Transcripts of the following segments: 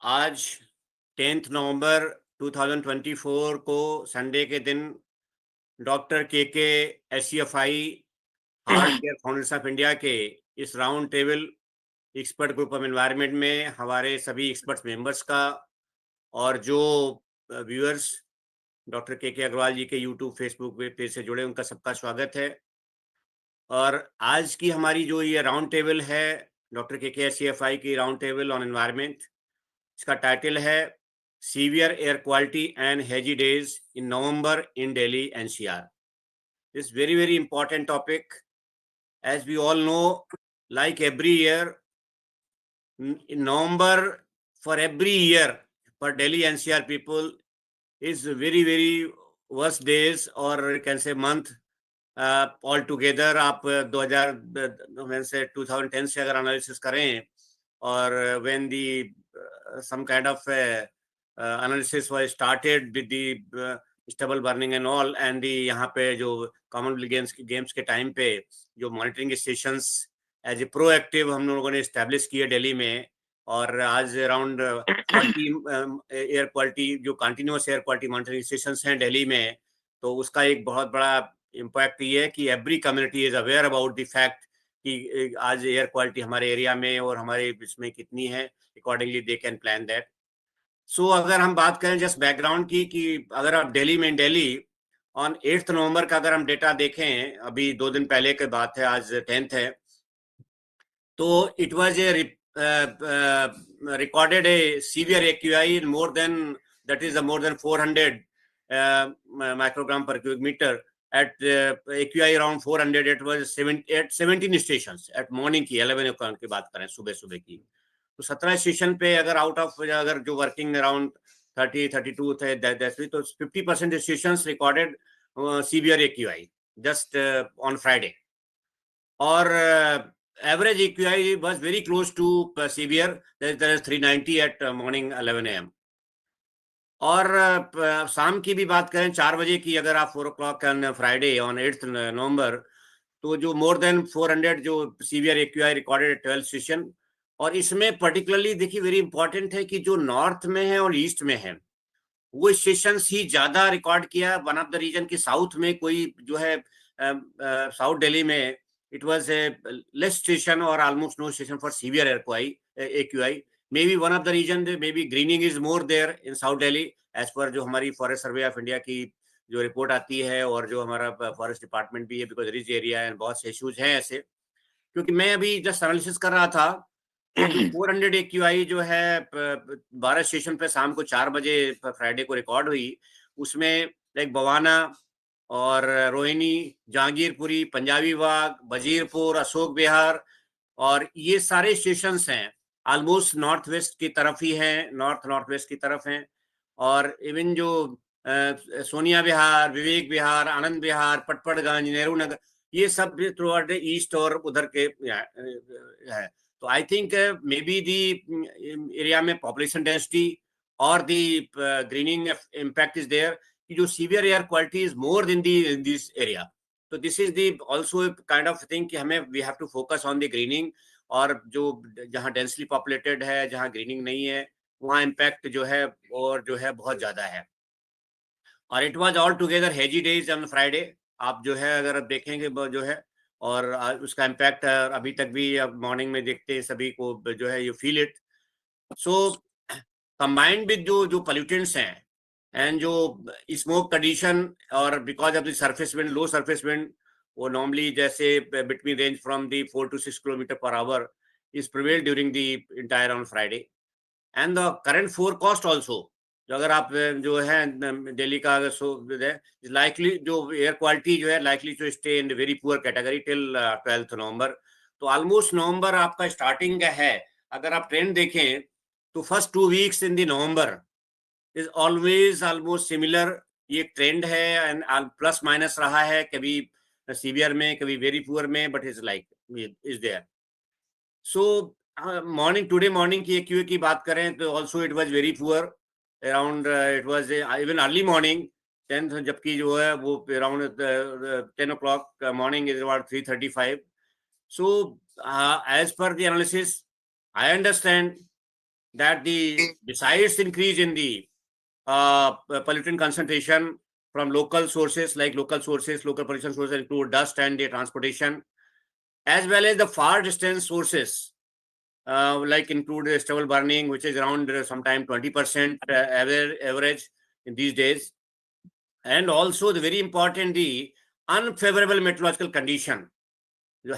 आज 10 नवंबर 2024 को संडे के दिन doctor KK HCFI heart care foundation of India के इस round table expert group of environment में हमारे सभी एक्सपर्ट्स मेंबर्स का और जो व्यूअर्स डॉक्टर KK अग्रवाल जी के यूट्यूब फेसबुक पेज से जुड़े उनका सबका स्वागत है। और आज की हमारी जो ये राउंड टेबल है डॉक्टर KK HCFI की राउंड टेबल ऑन एनवायरनमेंट, इसका टाइटल है severe air quality and hazy days in November in Delhi NCR। This very important topic. As we all know, like every year in November, for every year for Delhi NCR people is very worst days, or you can say month all together। आप 2000 से 2010 से अगर analysis करें और when the some kind of analysis was started with the stubble burning and all, and the यहाँ पे जो Commonwealth games के टाइम पे जो monitoring stations as a proactive हम लोगों ने इस्टेब्लिश किए दिल्ली में, और आज अराउंड 40 एयर क्वालिटी जो continuous air quality monitoring stations हैं दिल्ली में। तो उसका एक बहुत बड़ा इम्पैक्ट ये है कि every community is aware about the fact कि आज एयर क्वालिटी हमारे एरिया में और हमारे इसमें कितनी है, accordingly they can plan that. So अगर हम बात करें जस्ट बैकग्राउंड की कि अगर आप दिल्ली ऑन 8 नवंबर का अगर हम डेटा देखें, अभी 2 दिन पहले की बात है, आज 10th है, तो it was a recorded a severe AQI more than, that is more than 400 microgram per cubic meter at AQI around 400। it was 17 stations at morning की 11 o'clock की बात करें, सुबह की, तो 17 स्टेशन पे अगर आउट ऑफ अगर जो वर्किंग अराउंड 30-32 थे तो 50% stations recorded severe AQI just on Friday, और average AQI was very close to severe, that is 390 at morning 11 AM। और शाम की भी बात करें 4 बजे की, अगर आप 4 o'clock ऑन फ्राइडे ऑन 8 नवंबर, तो जो मोर देन 400 जो सीवियर AQI रिकॉर्डेड 12 स्टेशन। और इसमें पर्टिकुलरली देखिए वेरी इंपॉर्टेंट है कि जो नॉर्थ में है और ईस्ट में है वो स्टेशन ही ज्यादा रिकॉर्ड किया। वन ऑफ द रीजन की साउथ में कोई जो है साउथ दिल्ली में it was a less station or almost no station for severe AQI। maybe one of the reason maybe greening is more there in South Delhi as per जो हमारी forest survey of India की जो report आती है, और जो हमारा forest department भी है, बिकॉज रिच एरिया एंड बहुत से इश्यूज हैं ऐसे। क्योंकि मैं अभी जस्ट एनालिसिस कर रहा था तो जो 400 AQI जो है 12 स्टेशन पे शाम को 4 बजे फ्राइडे को रिकॉर्ड हुई, उसमें लाइक बवाना और रोहिणी, जहांगीरपुरी, पंजाबी बाग, वजीरपुर, अशोक विहार, और ये सारे स्टेशंस हैं ऑलमोस्ट नॉर्थ वेस्ट की तरफ ही हैं, नॉर्थ वेस्ट की तरफ हैं। और इवन जो सोनिया विहार, विवेक विहार, आनंद विहार, पटपड़गंज, नेहरू नगर, ये सब भी थ्रू आउट द ईस्ट और उधर के है। तो I think maybe the area में पॉपुलेशन डेंसिटी और the greening impact is there, कि जो severe air quality is more in this area. तो this is the also kind of thing कि हमें we have to focus on the greening, और जो जहाँ डेंसली पॉपुलेटेड है, जहाँ ग्रीनिंग नहीं है, वहाँ इम्पैक्ट जो है और जो है बहुत ज्यादा है। और it was all together hazy days on Friday. आप जो है अगर आप देखेंगे जो है, और उसका इम्पैक्ट अभी तक भी अब मॉर्निंग में देखते हैं सभी को जो है, you feel it. So combined with जो पोल्यूटेंट्स हैं एंड जो स्मोक कंडीशन, और because of the surface wind, low surface wind, वो नॉर्मली जैसे between range from the 4 to 6 kilometre per hour is prevail during the entire on Friday. And the current forecast also, जो अगर आप जो है दिल्ली का अगर सो है, लाइकली जो एयर क्वालिटी जो है likely to stay in very poor category till 12 November. तो ऑलमोस्ट नवंबर आपका स्टार्टिंग का है, अगर आप ट्रेंड देखें तो first 2 weeks in the November is always almost similar. ये ट्रेंड है एंड प्लस माइनस रहा है, कभी सीवियर में, कभी वेरी पुअर में, but is like is there. So morning, today morning की AQI की बात करें तो also it was very poor around, it was even early morning 10th, जबकि जो है वो around 10 o'clock morning is about 335। So as पर the analysis I understand that besides increase in the pollutant concentration from local sources, local pollution sources include dust and the transportation, as well as the far distance sources, like include stubble burning, which is around sometime 20% average in these days, and also the very important, the unfavorable meteorological condition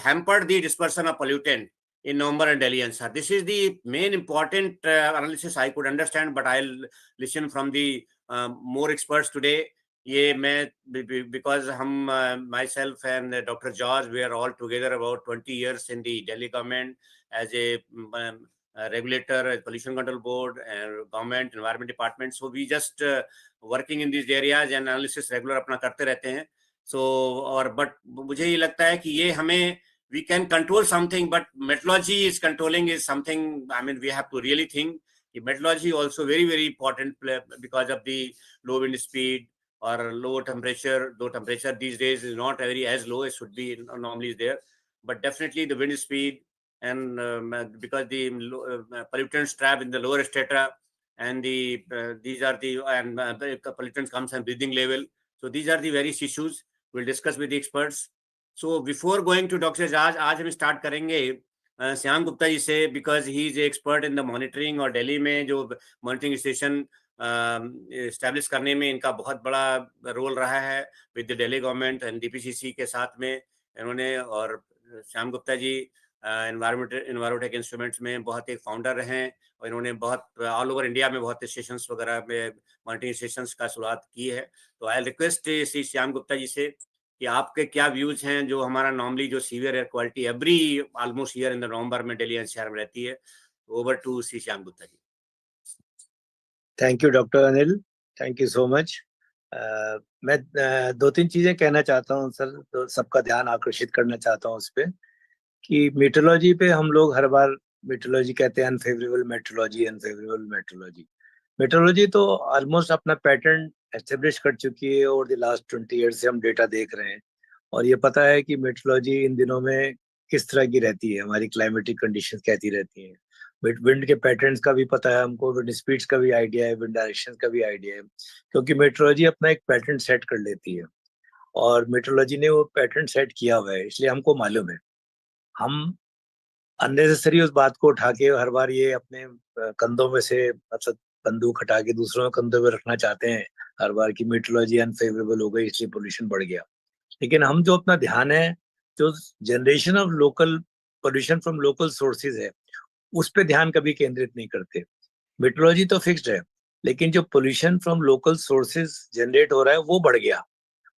hampered the dispersion of pollutant in November and Delhi NCR. This is the main important analysis I could understand, but I'll listen from the more experts today. ये मैं because हम myself and Dr. George, we are all together about 20 years in the Delhi government as a regulator, pollution control board, and government environment department. So we just working in these areas and analysis regular अपना करते रहते हैं. So और but मुझे ये लगता है कि ये हमें we can control something, but meteorology is controlling is something. I mean, we have to really think. Meteorology also very important because of the low wind speed or low temperature. Low temperature these days is not very as low as should be normally is there, but definitely the wind speed and because the pollutants trapped in the lower strata and these are the pollutants comes and breathing level. So these are the various issues we'll discuss with the experts. So before going to Dr. Jaj, आज हम start करेंगे श्याम गुप्ता जी से, because he is expert in the monitoring, और दिल्ली में जो monitoring station establish करने में इनका बहुत बड़ा रोल रहा है with the Delhi government and DPCC के साथ में इन्होंने। और श्याम गुप्ता जी एनवायरमेंटेक इंस्ट्रूमेंट्स में बहुत एक फाउंडर रहे हैं और इन्होंने बहुत ऑल ओवर इंडिया में बहुत स्टेशंस वगैरह में मॉनिटरिंग स्टेशंस का शुरुआत की है। तो आई रिक्वेस्ट श्री श्याम गुप्ता जी से कि आपके क्या व्यूज हैं जो हमारा नॉर्मली जो severe air quality every almost year in the November में दिल्ली एनसीआर में रहती है। Over to Shri Shyam Gupta ji. Thank you doctor Anil, thank you so much. मैं दो तीन चीजें कहना चाहता हूँ सर, तो सबका ध्यान आकर्षित करना चाहता हूँ उस पर कि मीटरोलॉजी पे हम लोग हर बार मीटरोलॉजी कहते हैं, unfavourable metrology, unfavourable metrology. Metrology तो ऑलमोस्ट अपना पैटर्न एस्टेब्लिश कर चुकी है और द लास्ट 20 ईयर से हम डेटा देख रहे हैं और ये पता है कि मेट्रोलॉजी इन दिनों में किस तरह की रहती है, हमारी क्लाइमेटिक कंडीशंस कैसी रहती हैं। विंड के पैटर्न्स का भी पता है हमको, विंड स्पीड्स का भी आइडिया है, विंड डायरेक्शन का भी आइडिया है, क्योंकि मेट्रोलॉजी अपना एक पैटर्न सेट कर लेती है और मेट्रोलॉजी ने वो पैटर्न सेट किया हुआ है, इसलिए हमको मालूम है। हम अननेसेसरी उस बात को उठा के हर बार ये अपने कंधों में से मतलब बंदूक हटा के दूसरों के कंधों में रखना चाहते हैं हर बार की मेट्रोलॉजी अनफेवरेबल हो गई इसलिए पोल्यूशन बढ़ गया। लेकिन हम जो अपना ध्यान है, जो generation of local pollution from local sources है, उस पर ध्यान कभी केंद्रित नहीं करते। मेट्रोलॉजी तो फिक्स्ड है, लेकिन जो pollution from local sources generate हो रहा है वो बढ़ गया,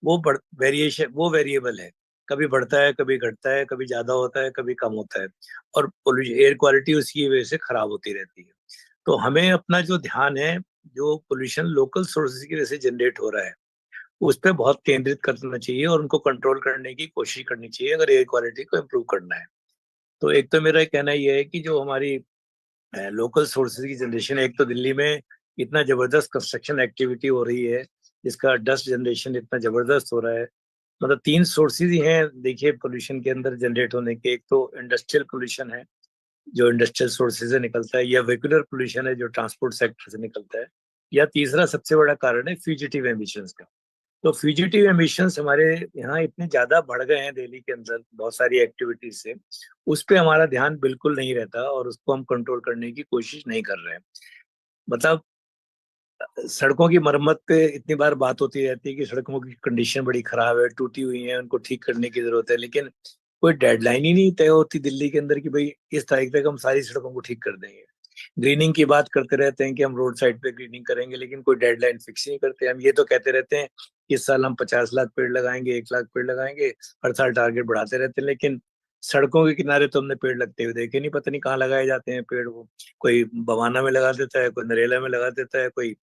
वो वेरिएबल है, कभी बढ़ता है, कभी घटता है, कभी ज्यादा होता है, कभी कम होता है, और एयर क्वालिटी उसकी वजह से खराब होती रहती है। तो हमें अपना जो ध्यान है, जो पोल्यूशन लोकल सोर्सेज की वजह से जनरेट हो रहा है, उस पर बहुत केंद्रित करना चाहिए और उनको कंट्रोल करने की कोशिश करनी चाहिए अगर एयर क्वालिटी को इम्प्रूव करना है। तो एक तो मेरा कहना ये है कि जो हमारी लोकल सोर्सेज की जनरेशन है, एक तो दिल्ली में इतना जबरदस्त कंस्ट्रक्शन एक्टिविटी हो रही है जिसका डस्ट जनरेशन इतना जबरदस्त हो रहा है। मतलब 3 सोर्सेज ही हैं देखिए पोल्यूशन के अंदर जनरेट होने के, एक तो इंडस्ट्रियल पोल्यूशन है जो इंडस्ट्रियल सोर्सेज से निकलता है, या वेहिकुलर पोल्यूशन है जो ट्रांसपोर्ट सेक्टर से निकलता है, या तीसरा सबसे बड़ा कारण है फ्यूजिटिव एमिशंस का। तो फ्यूजिटिव एमिशंस हमारे यहाँ इतने ज्यादा बढ़ गए हैं दिल्ली के अंदर बहुत सारी एक्टिविटीज से, उस पर हमारा ध्यान बिल्कुल नहीं रहता और उसको हम कंट्रोल करने की कोशिश नहीं कर रहे हैं। मतलब सड़कों की मरम्मत पे इतनी बार बात होती रहती है कि सड़कों की कंडीशन बड़ी खराब है, टूटी हुई है, उनको ठीक करने की जरूरत है, लेकिन कोई डेडलाइन ही नहीं तय होती दिल्ली के अंदर कि भाई इस तारीख तक हम सारी सड़कों को ठीक कर देंगे। ग्रीनिंग की बात करते रहते हैं कि हम रोड साइड पे ग्रीनिंग करेंगे, लेकिन कोई डेडलाइन फिक्स नहीं करते। हम ये तो कहते रहते हैं कि इस साल हम 50 लाख पेड़ लगाएंगे, 1 लाख पेड़ लगाएंगे, हर साल टारगेट बढ़ाते रहते हैं, लेकिन सड़कों के किनारे तो हमने पेड़ लगते हुए देखे नहीं, पता नहीं कहाँ लगाए जाते हैं पेड़। वो कोई बवाना में लगा देता है, कोई नरेला में लगा देता है, कोई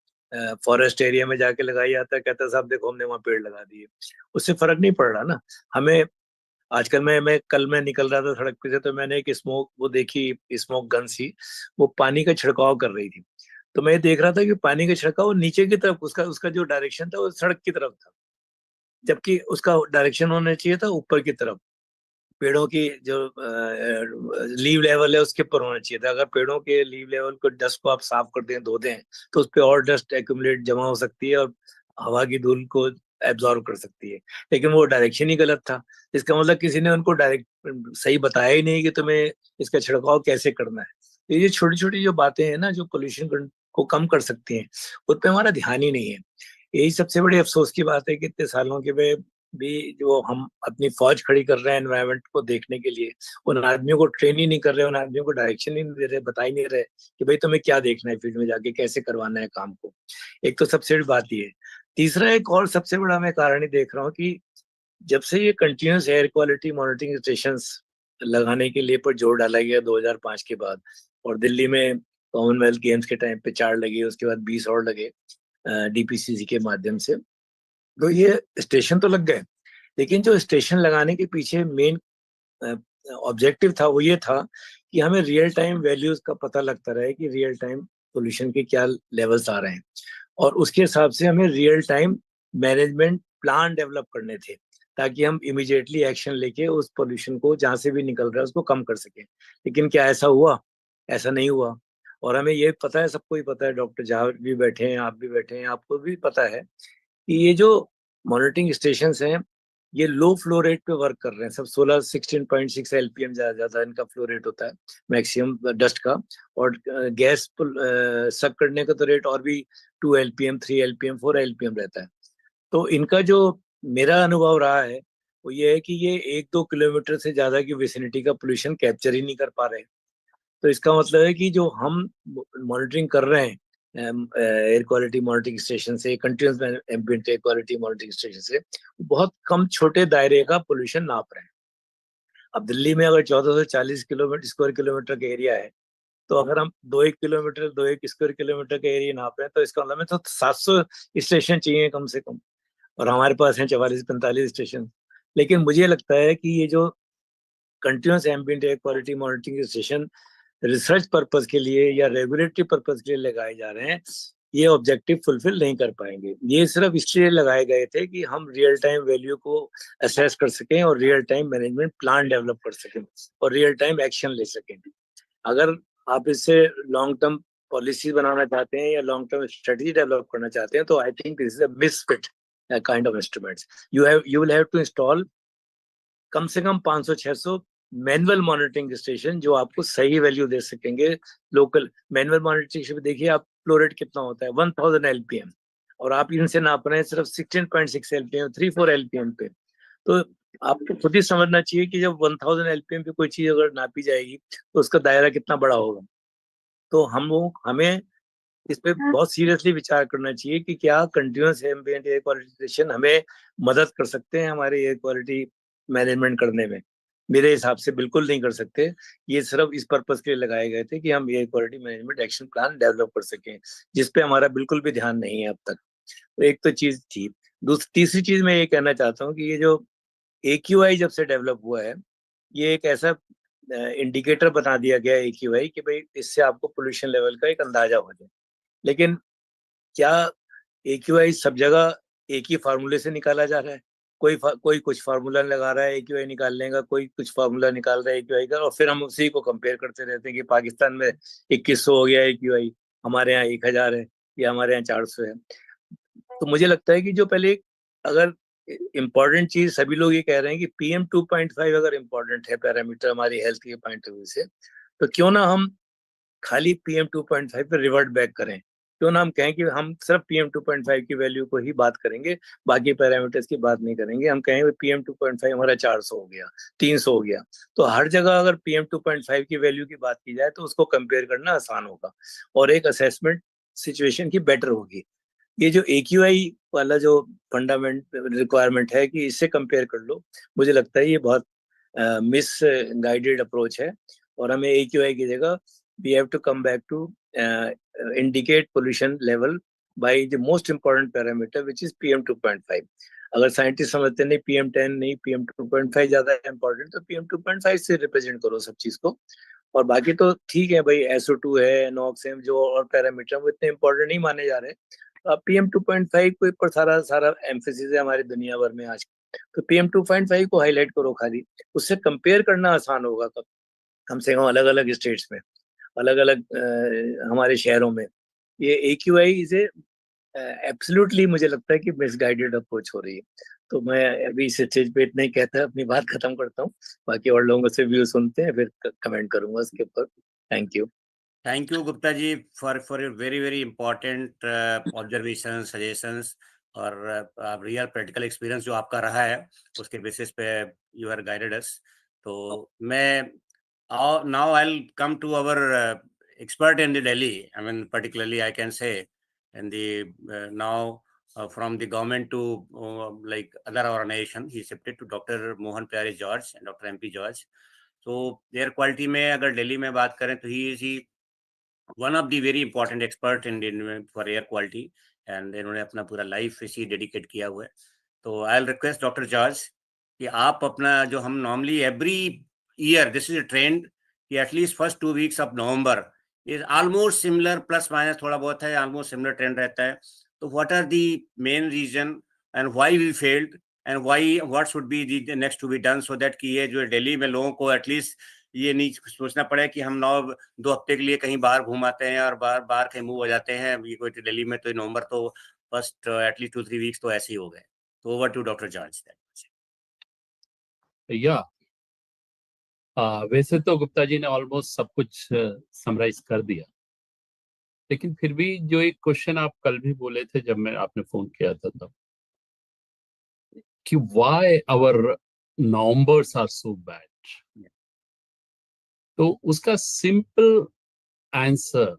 फॉरेस्ट एरिया में जाके लगाया जाता है, कहता है साहब देखो हमने वहाँ पेड़ लगा दिए, उससे फर्क नहीं पड़ रहा ना हमें। आजकल मैं निकल रहा था सड़क पे से, तो मैंने एक स्मोक वो देखी, स्मोक गन सी, वो पानी का छिड़काव कर रही थी। तो मैं देख रहा था कि पानी का छिड़काव नीचे की तरफ, उसका उसका जो डायरेक्शन था वो सड़क की तरफ था, जबकि उसका डायरेक्शन होना चाहिए था ऊपर की तरफ। पेड़ों की जो लीव लेवल है उसके ऊपर होना चाहिए था। अगर पेड़ों के लीव लेवल को, डस्ट को आप साफ कर दें, धो दें, तो उस पर और डस्ट एक्यूमुलेट जमा हो सकती है और हवा की धूल को एब्जॉर्व कर सकती है। लेकिन वो डायरेक्शन ही गलत था। इसका मतलब किसी ने उनको डायरेक्ट सही बताया ही नहीं कि तुम्हें इसका छिड़काव कैसे करना है। तो ये छोटी छोटी जो बातें हैं ना, जो पोल्यूशन को कम कर सकती हैं, उस पर हमारा ध्यान ही नहीं है। यही सबसे बड़ी अफसोस की बात है कि इतने सालों के भी जो हम अपनी फौज खड़ी कर रहे हैं एनवायरनमेंट को देखने के लिए, उन आदमियों को ट्रेन ही नहीं कर रहे, उन आदमियों को डायरेक्शन ही नहीं दे रहे, बता ही नहीं रहे कि भाई तुम्हें क्या देखना है फील्ड में जाके, कैसे करवाना है काम को। एक तो सबसे बड़ी बात ये है। तीसरा एक और सबसे बड़ा मैं कारण ही देख रहा हूँ कि जब से ये continuous air quality monitoring station लगाने के लिए पर जोर डाला गया 2005 के बाद, और दिल्ली में कॉमनवेल्थ गेम्स के टाइम पे 4 लगे, उसके बाद 20 और लगे डीपीसीसी के माध्यम से, तो ये स्टेशन तो लग गए। लेकिन जो स्टेशन लगाने के पीछे मेन ऑब्जेक्टिव था वो ये था कि हमें रियल टाइम वैल्यूज का पता लगता रहे कि रियल टाइम पोल्यूशन के क्या लेवल्स आ रहे हैं, और उसके हिसाब से हमें real time management plan develop करने थे, ताकि हम इमिडिएटली एक्शन लेके उस पोल्यूशन को जहां से भी निकल रहा है उसको कम कर सकें। लेकिन क्या ऐसा हुआ? ऐसा नहीं हुआ। और हमें ये पता है, सबको ही पता है, डॉक्टर जहाँ भी बैठे हैं, आप भी बैठे हैं, आपको भी पता है कि ये जो मॉनिटरिंग स्टेशन हैं, ये लो फ्लो रेट पे वर्क कर रहे हैं सब। 16.6 एलपीएम ज्यादा इनका फ्लो रेट होता है मैक्सिमम डस्ट का। और गैस सक करने का तो रेट और भी 2 एलपीएम, 3 एलपीएम, 4 एलपीएम रहता है। तो इनका जो मेरा अनुभव रहा है वो ये है कि ये 1-2 किलोमीटर से ज्यादा की विसिनिटी का पोल्यूशन कैप्चर ही नहीं कर पा रहे। तो इसका मतलब है कि जो हम मॉनिटरिंग कर रहे हैं एयर क्वालिटी मॉनिटरिंग स्टेशन से, continuous ambient air quality monitoring station से, बहुत कम छोटे दायरे का पोल्यूशन नाप रहे हैं। अब दिल्ली में अगर 1440 किलोमीटर स्क्वायर किलोमीटर का एरिया है, तो अगर हम 2-1 किलोमीटर, 2-1 स्क्वायर किलोमीटर का एरिया नाप रहे हैं, तो इसका मतलब है तो 700 स्टेशन चाहिए कम से कम। और हमारे पास हैं 44-45 स्टेशन। लेकिन मुझे लगता है कि ये जो continuous ambient air quality monitoring station research purpose के लिए या रेगुलेटरी पर्पज के लिए लगाए जा रहे हैं, ये ऑब्जेक्टिव फुलफिल नहीं कर पाएंगे। ये सिर्फ इसलिए लगाए गए थे कि हम रियल टाइम वैल्यू को असेस कर सकें और real time management plan develop कर सकें और रियल टाइम एक्शन ले सकें। अगर आप इससे लॉन्ग टर्म पॉलिसी बनाना चाहते हैं या लॉन्ग टर्म स्ट्रेटजी डेवलप करना चाहते हैं, तो I think this is a misfit kind of instruments. You will have to install कम से कम 500-600 मैनुअल मॉनिटरिंग स्टेशन जो आपको सही वैल्यू दे सकेंगे। लोकल मैनुअल मॉनिटरिंग स्टेशन देखिए आप, फ्लो रेट कितना होता है, 1000 एलपीएम, और आप इनसे नाप रहे हैं सिर्फ 16.6 एलपीएम, 3-4 एलपीएम पे। तो आपको खुद ही समझना चाहिए कि जब 1000 एलपीएम पे कोई चीज अगर नापी जाएगी तो उसका दायरा कितना बड़ा होगा। तो हमें इस पे बहुत सीरियसली विचार करना चाहिए कि क्या continuous ambient air quality station हमें मदद कर सकते हैं हमारे एयर क्वालिटी मैनेजमेंट करने में। मेरे हिसाब से बिल्कुल नहीं कर सकते। ये सिर्फ इस पर्पज के लिए लगाए गए थे कि हम air quality management action plan develop कर सकें, जिसपे हमारा बिल्कुल भी ध्यान नहीं है अब तक। तो एक तो चीज थी। तीसरी चीज मैं ये कहना चाहता हूँ कि ये जो AQI जब से डेवलप हुआ है, ये एक ऐसा इंडिकेटर बना दिया गया है AQI कि भाई इससे आपको पोल्यूशन लेवल का एक अंदाजा हो जाए। लेकिन क्या AQI सब जगह एक ही फार्मूले से निकाला जा रहा है? कोई कुछ फार्मूला लगा रहा है AQI निकालने का, कोई कुछ फार्मूला निकाल रहा है AQI का, और फिर हम उसी को कंपेयर करते रहते हैं कि पाकिस्तान में 2100 हो गया AQI, हमारे यहाँ 1000 है या हमारे यहाँ 400 है। तो मुझे लगता है कि जो पहले, अगर इम्पोर्टेंट चीज सभी लोग ये कह रहे हैं कि PM2.5 अगर इम्पोर्टेंट है पैरामीटर हमारी हेल्थ के पॉइंट ऑफ व्यू से, तो क्यों ना हम खाली PM2.5 पे रिवर्ट बैक करें। क्यों ना हम कहें कि हम सिर्फ PM2.5 की वैल्यू को ही बात करेंगे, बाकी पैरामीटर्स की बात नहीं करेंगे। हम कहेंगे PM2.5 हमारा 400 हो गया, 300 हो गया। तो हर जगह अगर PM2.5 की वैल्यू की बात की जाए तो उसको कंपेयर करना आसान होगा और एक असेसमेंट सिचुएशन की बेटर होगी। ये जो AQI वाला जो फंडामेंट रिक्वायरमेंट है कि इससे कंपेयर कर लो, मुझे लगता है ये बहुत मिस गाइडेड अप्रोच है। और हमें AQI की जगह we have to come back to indicate pollution level by the most important parameter which is PM2.5। अगर साइंटिस्ट समझते नहीं PM10 नहीं, PM2.5 ज्यादा इंपॉर्टेंट, तो PM2.5 से रिप्रेजेंट करो सब चीज को। और बाकी तो ठीक है भाई, SO2 है, नॉक्स है, जो और पैरामीटर वो इतने इंपॉर्टेंट नहीं माने जा रहे। PM2.5 के ऊपर सारा सारा एम्फेसिस है हमारी दुनिया भर में आज। तो PM2.5 को हाईलाइट करो खाली, उससे कंपेयर करना आसान होगा कम से कम अलग अलग स्टेट्स में, अलग अलग हमारे शहरों में। ये AQI इज एब्सोल्युटली मुझे लगता है कि मिसगाइडेड अप्रोच हो रही है। तो मैं अभी इस स्टेज पे इतना ही कहता अपनी बात खत्म करता हूँ, बाकी और लोगों से व्यू सुनते हैं, फिर कमेंट करूंगा उसके ऊपर। Thank you. Thank you Gupta ji for your very very important observation suggestions और रियल प्रैक्टिकल एक्सपीरियंस जो आपका रहा है उसके बेसिस पे यू आर गाइडेड अस। तो मैं now I will come to our expert in the Delhi. I mean, particularly I can say in the now from the government to like other organization, he shifted to Dr. Mohan Pyare George and Dr. MP George. So air quality में अगर दिल्ली में बात करें तो he is one of the very important expert in for air quality and इन्होंने अपना पूरा life इसी डेडिकेट किया हुआ है। तो I will request doctor George कि आप अपना जो हम normally every year this is a trend कि at least first 2 weeks of November is almost similar plus minus थोड़ा बहुत है ऑलमोस्ट सिमिलर ट्रेंड रहता है। तो what are the main reason and why we failed and why what should be the next to be done so that कि ये जो दिल्ली में लोगों को एटलीस्ट ये नहीं सोचना पड़े कि हम 2 हफ्ते के लिए कहीं बाहर घूम आते हैं और बाहर कहीं मूव हो जाते हैं। ये कोई दिल्ली में तो नवंबर तो फर्स्ट एटलीस्ट 2-3 वीक्स तो ऐसे ही हो गए। तो ओवर टू डॉक्टर जॉर्ज। या वैसे तो गुप्ता जी ने ऑलमोस्ट सब कुछ समराइज कर दिया, लेकिन फिर भी जो एक क्वेश्चन आप कल भी बोले थे जब मैं आपने फोन किया था तब कि why our Novembers are so bad, तो उसका सिंपल आंसर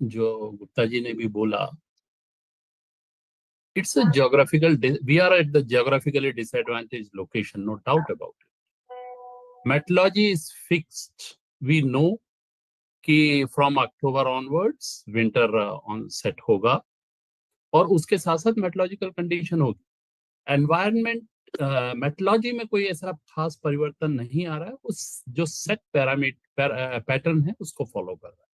जो गुप्ता जी ने भी बोला, it's a geographical we are at the geographically disadvantaged location, no doubt about it. Meteorology is fixed, we know कि from October onwards winter on set होगा और उसके साथ साथ मेट्रोलॉजिकल कंडीशन होगी। एनवायरनमेंट मेट्रोलॉजी में कोई ऐसा खास परिवर्तन नहीं आ रहा है, उस जो सेट पैटर्न है उसको फॉलो कर रहा है,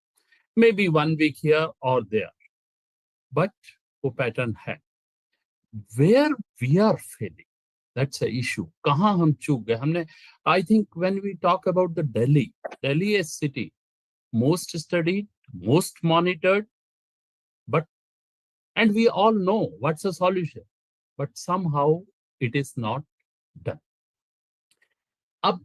मे बी 1 वीक हियर और देयर, बट वो पैटर्न है। Where we are failing, that's a issue, कहाँ हम चूक गए हमने। I think when we talk about the Delhi a city most studied, most monitored, but and we all know what's the solution, but somehow it is not done. अब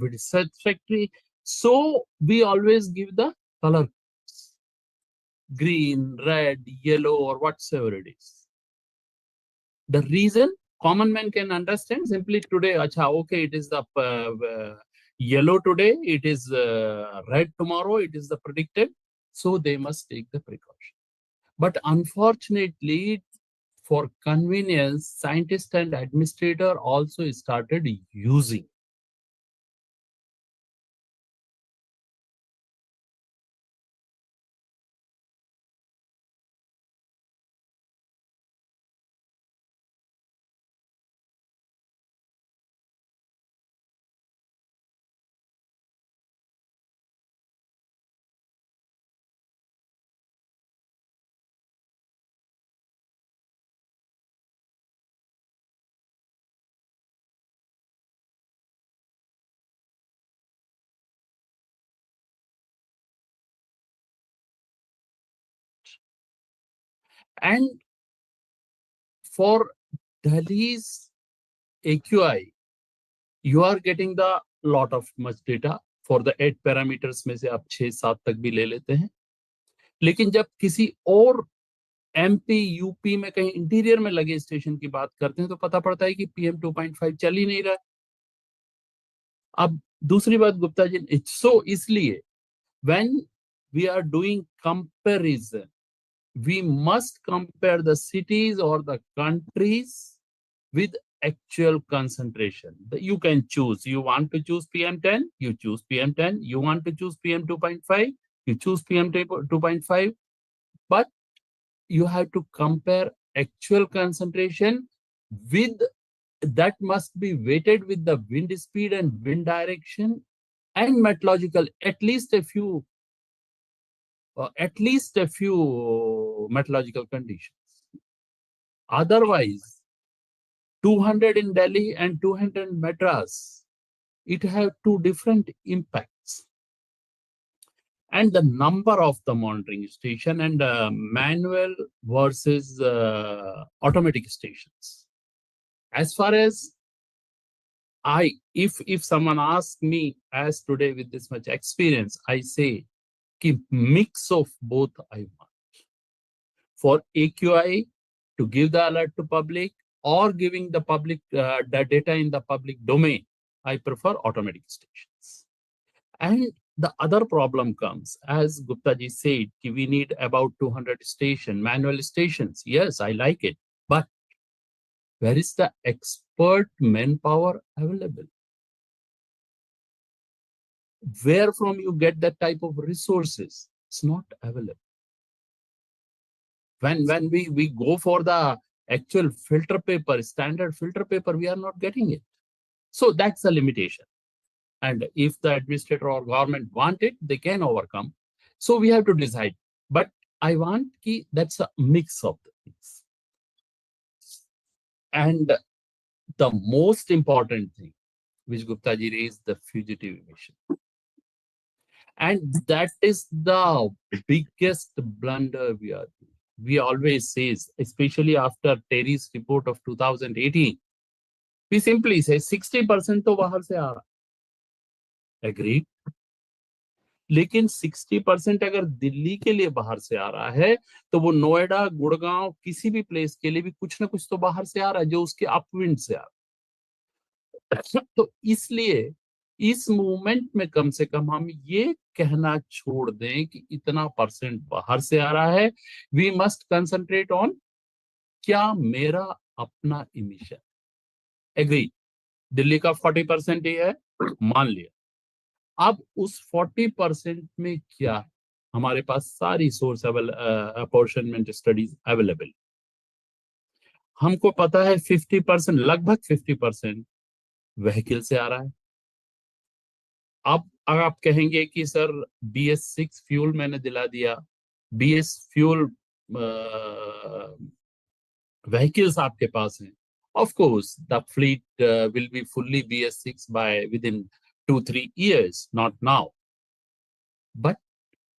it is satisfactory, so we always give the color: green, red, yellow, or whatsoever it is. The reason common man can understand simply today, acha, okay, it is the yellow today, it is red tomorrow, it is the predicted, so they must take the precaution. But unfortunately, for convenience, scientists and administrator also started using. And for Delhi's AQI, you are getting the lot of much data. For the 8 parameters में से आप 6-7 तक भी ले लेते हैं. लेकिन जब किसी और एमपी यूपी में कहीं इंटीरियर में लगे स्टेशन की बात करते हैं तो पता पड़ता है कि PM 2.5 चल ही नहीं रहा. अब दूसरी बात गुप्ता जी, सो इसलिए when we are doing comparison, we must compare the cities or the countries with actual concentration. You can choose. You want to choose PM10, you choose PM10. You want to choose PM 2.5, you choose PM 2.5. But you have to compare actual concentration with, that must be weighted with the wind speed and wind direction and meteorological, at least a few meteorological conditions. Otherwise, 200 in Delhi and 200 in Madras, it have two different impacts. And the number of the monitoring station and manual versus automatic stations. As far as if someone asks me, as today with this much experience, I say, ki mix of both I want. For AQI, to give the alert to public or giving the public the data in the public domain, I prefer automatic stations. And the other problem comes, as Gupta ji said, we need about 200 manual stations. Yes, I like it. But where is the expert manpower available? Where from you get that type of resources? It's not available. When we go for the actual filter paper, standard filter paper, we are not getting it. So that's a limitation. And if the administrator or government want it, they can overcome. So we have to decide. But I want that's a mix of the things. And the most important thing, which Gupta ji raised, the fugitive emission. And that is the biggest blunder we are doing. We always say, especially after Terry's report of 2018, we simply say 60% तो बाहर से आ रहा. Agreed. लेकिन 60% अगर दिल्ली के लिए बाहर से आ रहा है तो वो नोएडा, गुड़गांव, किसी भी प्लेस के लिए भी कुछ ना कुछ तो बाहर से आ रहा है जो उसके अपविंड से आ रहा है. तो इसलिए इस मूवमेंट में कम से कम हम ये कहना छोड़ दें कि इतना परसेंट बाहर से आ रहा है. वी मस्ट कंसंट्रेट ऑन क्या मेरा अपना इमिशन. एग्री, दिल्ली का 40% ही है, मान लिया. अब उस 40% में क्या है? हमारे पास सारी सोर्स अपॉर्चनमेंट स्टडीज अवेलेबल. हमको पता है 50%, लगभग 50% व्हीकल से आ रहा है. अब अगर आप कहेंगे कि सर BS6 फ्यूल मैंने दिला दिया, BS फ्यूल व्हीकल्स आपके पास हैं, of course the fleet will be fully BS6 by within 2-3 years, not now. But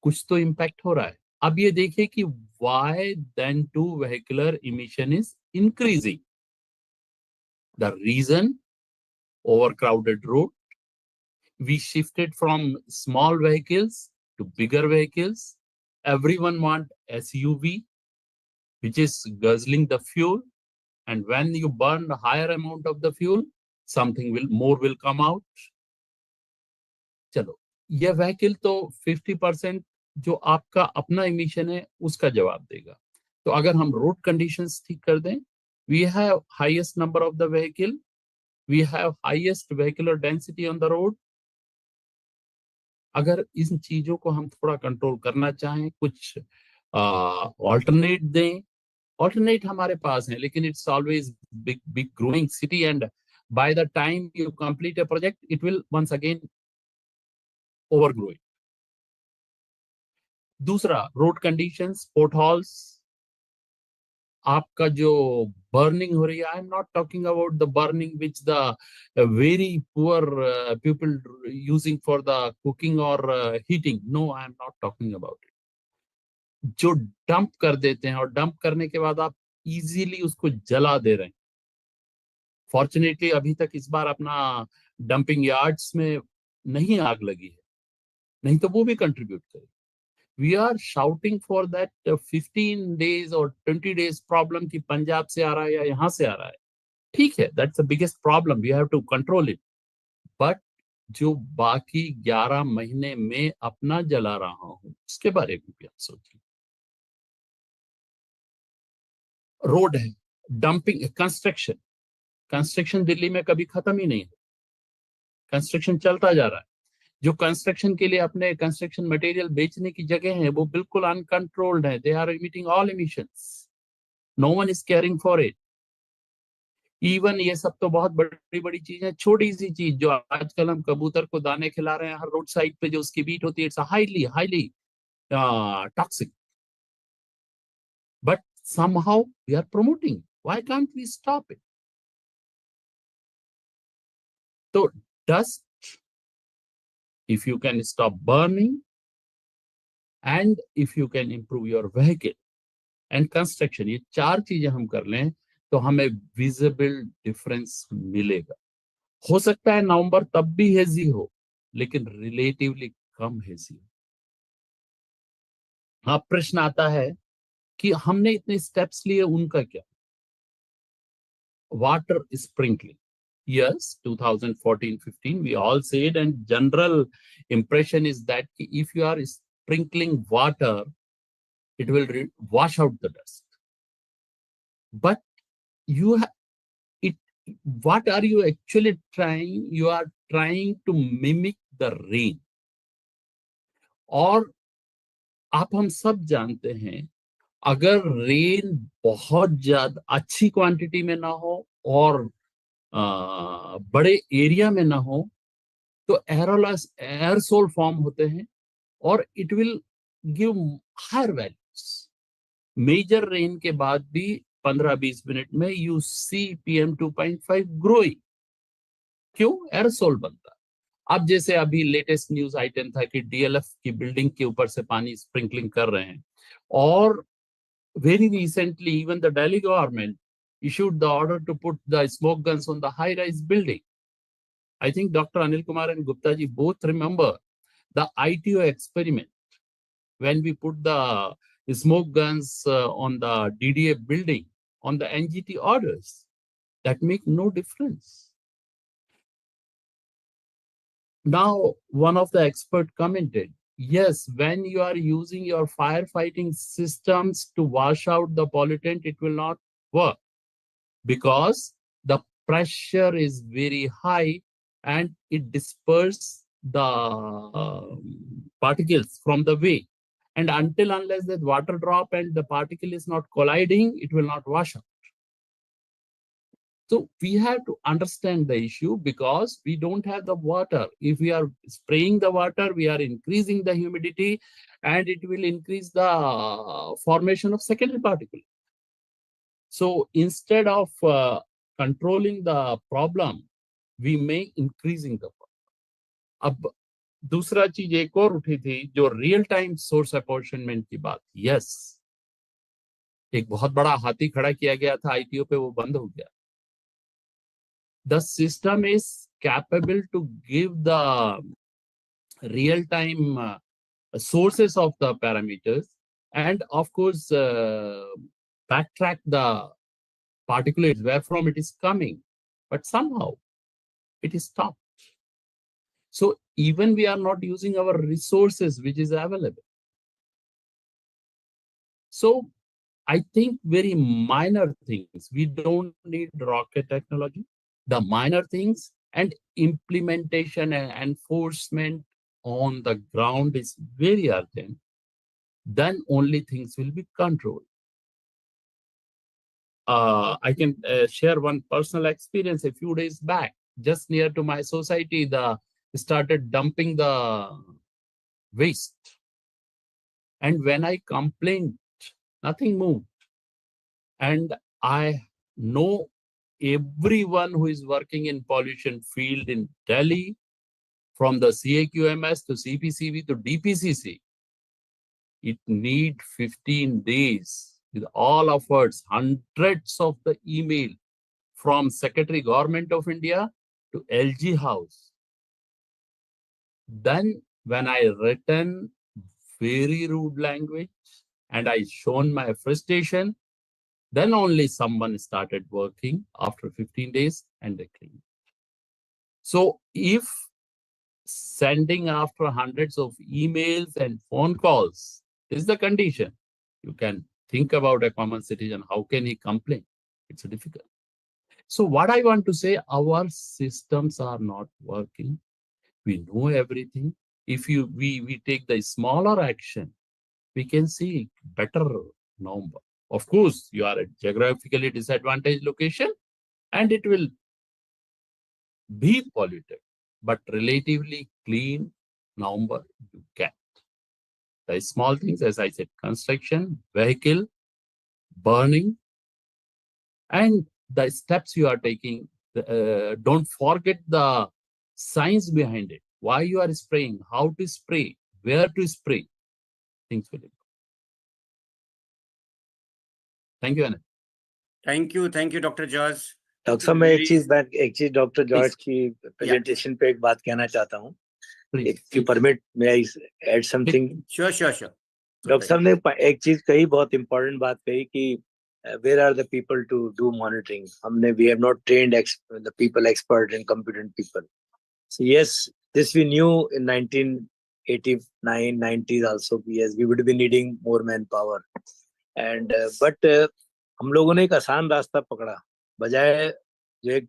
कुछ तो impact हो रहा है. अब ये देखिए कि why then two vehicular emission is increasing. The reason, overcrowded road, We shifted from small vehicles to bigger vehicles. Everyone want SUV, which is guzzling the fuel. And when you burn a higher amount of the fuel, something more will come out. चलो, ये vehicle तो 50% जो आपका अपना emission है उसका जवाब देगा. तो अगर हम रोड कंडीशंस ठीक कर दें, we have highest number of the vehicle, we have highest vehicular density on the road. अगर इन चीजों को हम थोड़ा कंट्रोल करना चाहें, कुछ ऑल्टरनेट दें. ऑल्टरनेट हमारे पास है, लेकिन it's always big growing city, and by the time you complete a project it will once again overgrow it. दूसरा, रोड कंडीशंस, पोर्ट हॉल्स. आपका जो बर्निंग हो रही है, I am not talking about the burning which the very poor people using for the cooking और heating. No, I am not talking about it. जो dump कर देते हैं और डंप करने के बाद आप इजीली उसको जला दे रहे हैं. फॉर्चुनेटली अभी तक इस बार अपना डंपिंग यार्ड्स में नहीं आग लगी है, नहीं तो वो भी कंट्रीब्यूट करे. We are shouting for that 15 days or 20 days problem कि पंजाब से आ रहा है या यहाँ से आ रहा है. ठीक है, that's the biggest problem. We have to control it. But जो बाकी 11 महीने में अपना जला रहा हूं, उसके बारे में भी आप सोचिए. रोड है, डंपिंग, कंस्ट्रक्शन दिल्ली में कभी खत्म ही नहीं है. कंस्ट्रक्शन चलता जा रहा है. जो कंस्ट्रक्शन के लिए अपने कंस्ट्रक्शन मटेरियल बेचने की जगह है, वो बिल्कुल अनकंट्रोल्ड है. They are emitting all emissions. No one is caring for it. Even ये सब तो बहुत बड़ी बड़ी चीज है. छोटी सी चीज जो आजकल हम कबूतर को दाने खिला रहे हैं हर रोड साइड पे, जो उसकी बीट होती है, it's highly toxic. But somehow we are promoting. Why can't we stop it? So dust, if you can stop burning, and if you can improve your vehicle and construction, ये 4 चीजें हम कर लें तो हमें विजिबल डिफरेंस मिलेगा. हो सकता है नवंबर तब भी हेजी हो, लेकिन रिलेटिवली कम हेजी हो. हाँ, प्रश्न आता है कि हमने इतने स्टेप्स लिए, उनका क्या? Water sprinkling. Yes, 2014-15, we all said, and general impression is that if you are sprinkling water, it will wash out the dust. But what are you actually trying? You are trying to mimic the rain. और आप हम सब जानते हैं, अगर rain बहुत ज्यादा अच्छी क्वांटिटी में ना हो और बड़े एरिया में ना हो, तो एयरसोल फॉर्म होते हैं और it will give higher values. Major rain के बाद भी 15-20 मिनट में यू सी PM 2.5 ग्रोइंग. क्यों? एयरसोल बनता है. अब जैसे अभी लेटेस्ट न्यूज आइटम था कि DLF की बिल्डिंग के ऊपर से पानी स्प्रिंकलिंग कर रहे हैं, और very recently even the Delhi government issued the order to put the smoke guns on the high-rise building. I think Dr. Anil Kumar and Gupta ji both remember the ITO experiment when we put the smoke guns on the DDA building on the NGT orders. That make no difference. Now, one of the experts commented, yes, when you are using your firefighting systems to wash out the pollutant, it will not work because the pressure is very high and it disperses the particles from the way. And unless that water drop and the particle is not colliding, it will not wash out. So we have to understand the issue because we don't have the water. If we are spraying the water, we are increasing the humidity and it will increase the formation of secondary particle. So instead of controlling the problem, we may increasing the problem. अब दूसरा चीज एक और उठी थी, जो real time source अपॉर्चुनमेंट की बात. यस, एक बहुत बड़ा हाथी खड़ा किया गया था ITO पे, वो बंद हो गया. The system is capable to give the real-time sources of the parameters, and of course backtrack the particulates where from it is coming, but somehow it is stopped. So even we are not using our resources which is available. So I think very minor things. We don't need rocket technology. The minor things and implementation and enforcement on the ground is very urgent. Then only things will be controlled. I can share one personal experience. A few days back, just near to my society, they started dumping the waste. And when I complained, nothing moved. And I know everyone who is working in pollution field in Delhi, from the CAQMS to CPCB to DPCC, it need 15 days with all efforts, hundreds of the email from Secretary Government of India to LG House. Then when I written very rude language and I shown my frustration, then only someone started working after 15 days and they cleaned. So if sending after hundreds of emails and phone calls is the condition, you can think about a common citizen. How can he complain? It's difficult. So what I want to say, our systems are not working. We know everything. If we take the smaller action, we can see better number. Of course, you are a geographically disadvantaged location and it will be polluted, but relatively clean number you get. The small things, as I said, construction, vehicle, burning, and the steps you are taking. Don't forget the science behind it. Why you are spraying, how to spray, where to spray. Things will improve. Thank you, Anil. Thank you, Dr. George. Doctor साहब मैं एक चीज doctor George की presentation पे एक बात कहना चाहता हूँ. If you permit, may I add something? Sure. Doctor साहब ने एक चीज कही, बहुत इंपॉर्टेंट बात कही कि where are the people to do monitoring? We have not trained the people expert in competent people. So yes, this we knew in 1989, 90s also. Yes, we would be needing more manpower. And but हम लोगों ने एक आसान रास्ता पकड़ा, बजाय जो एक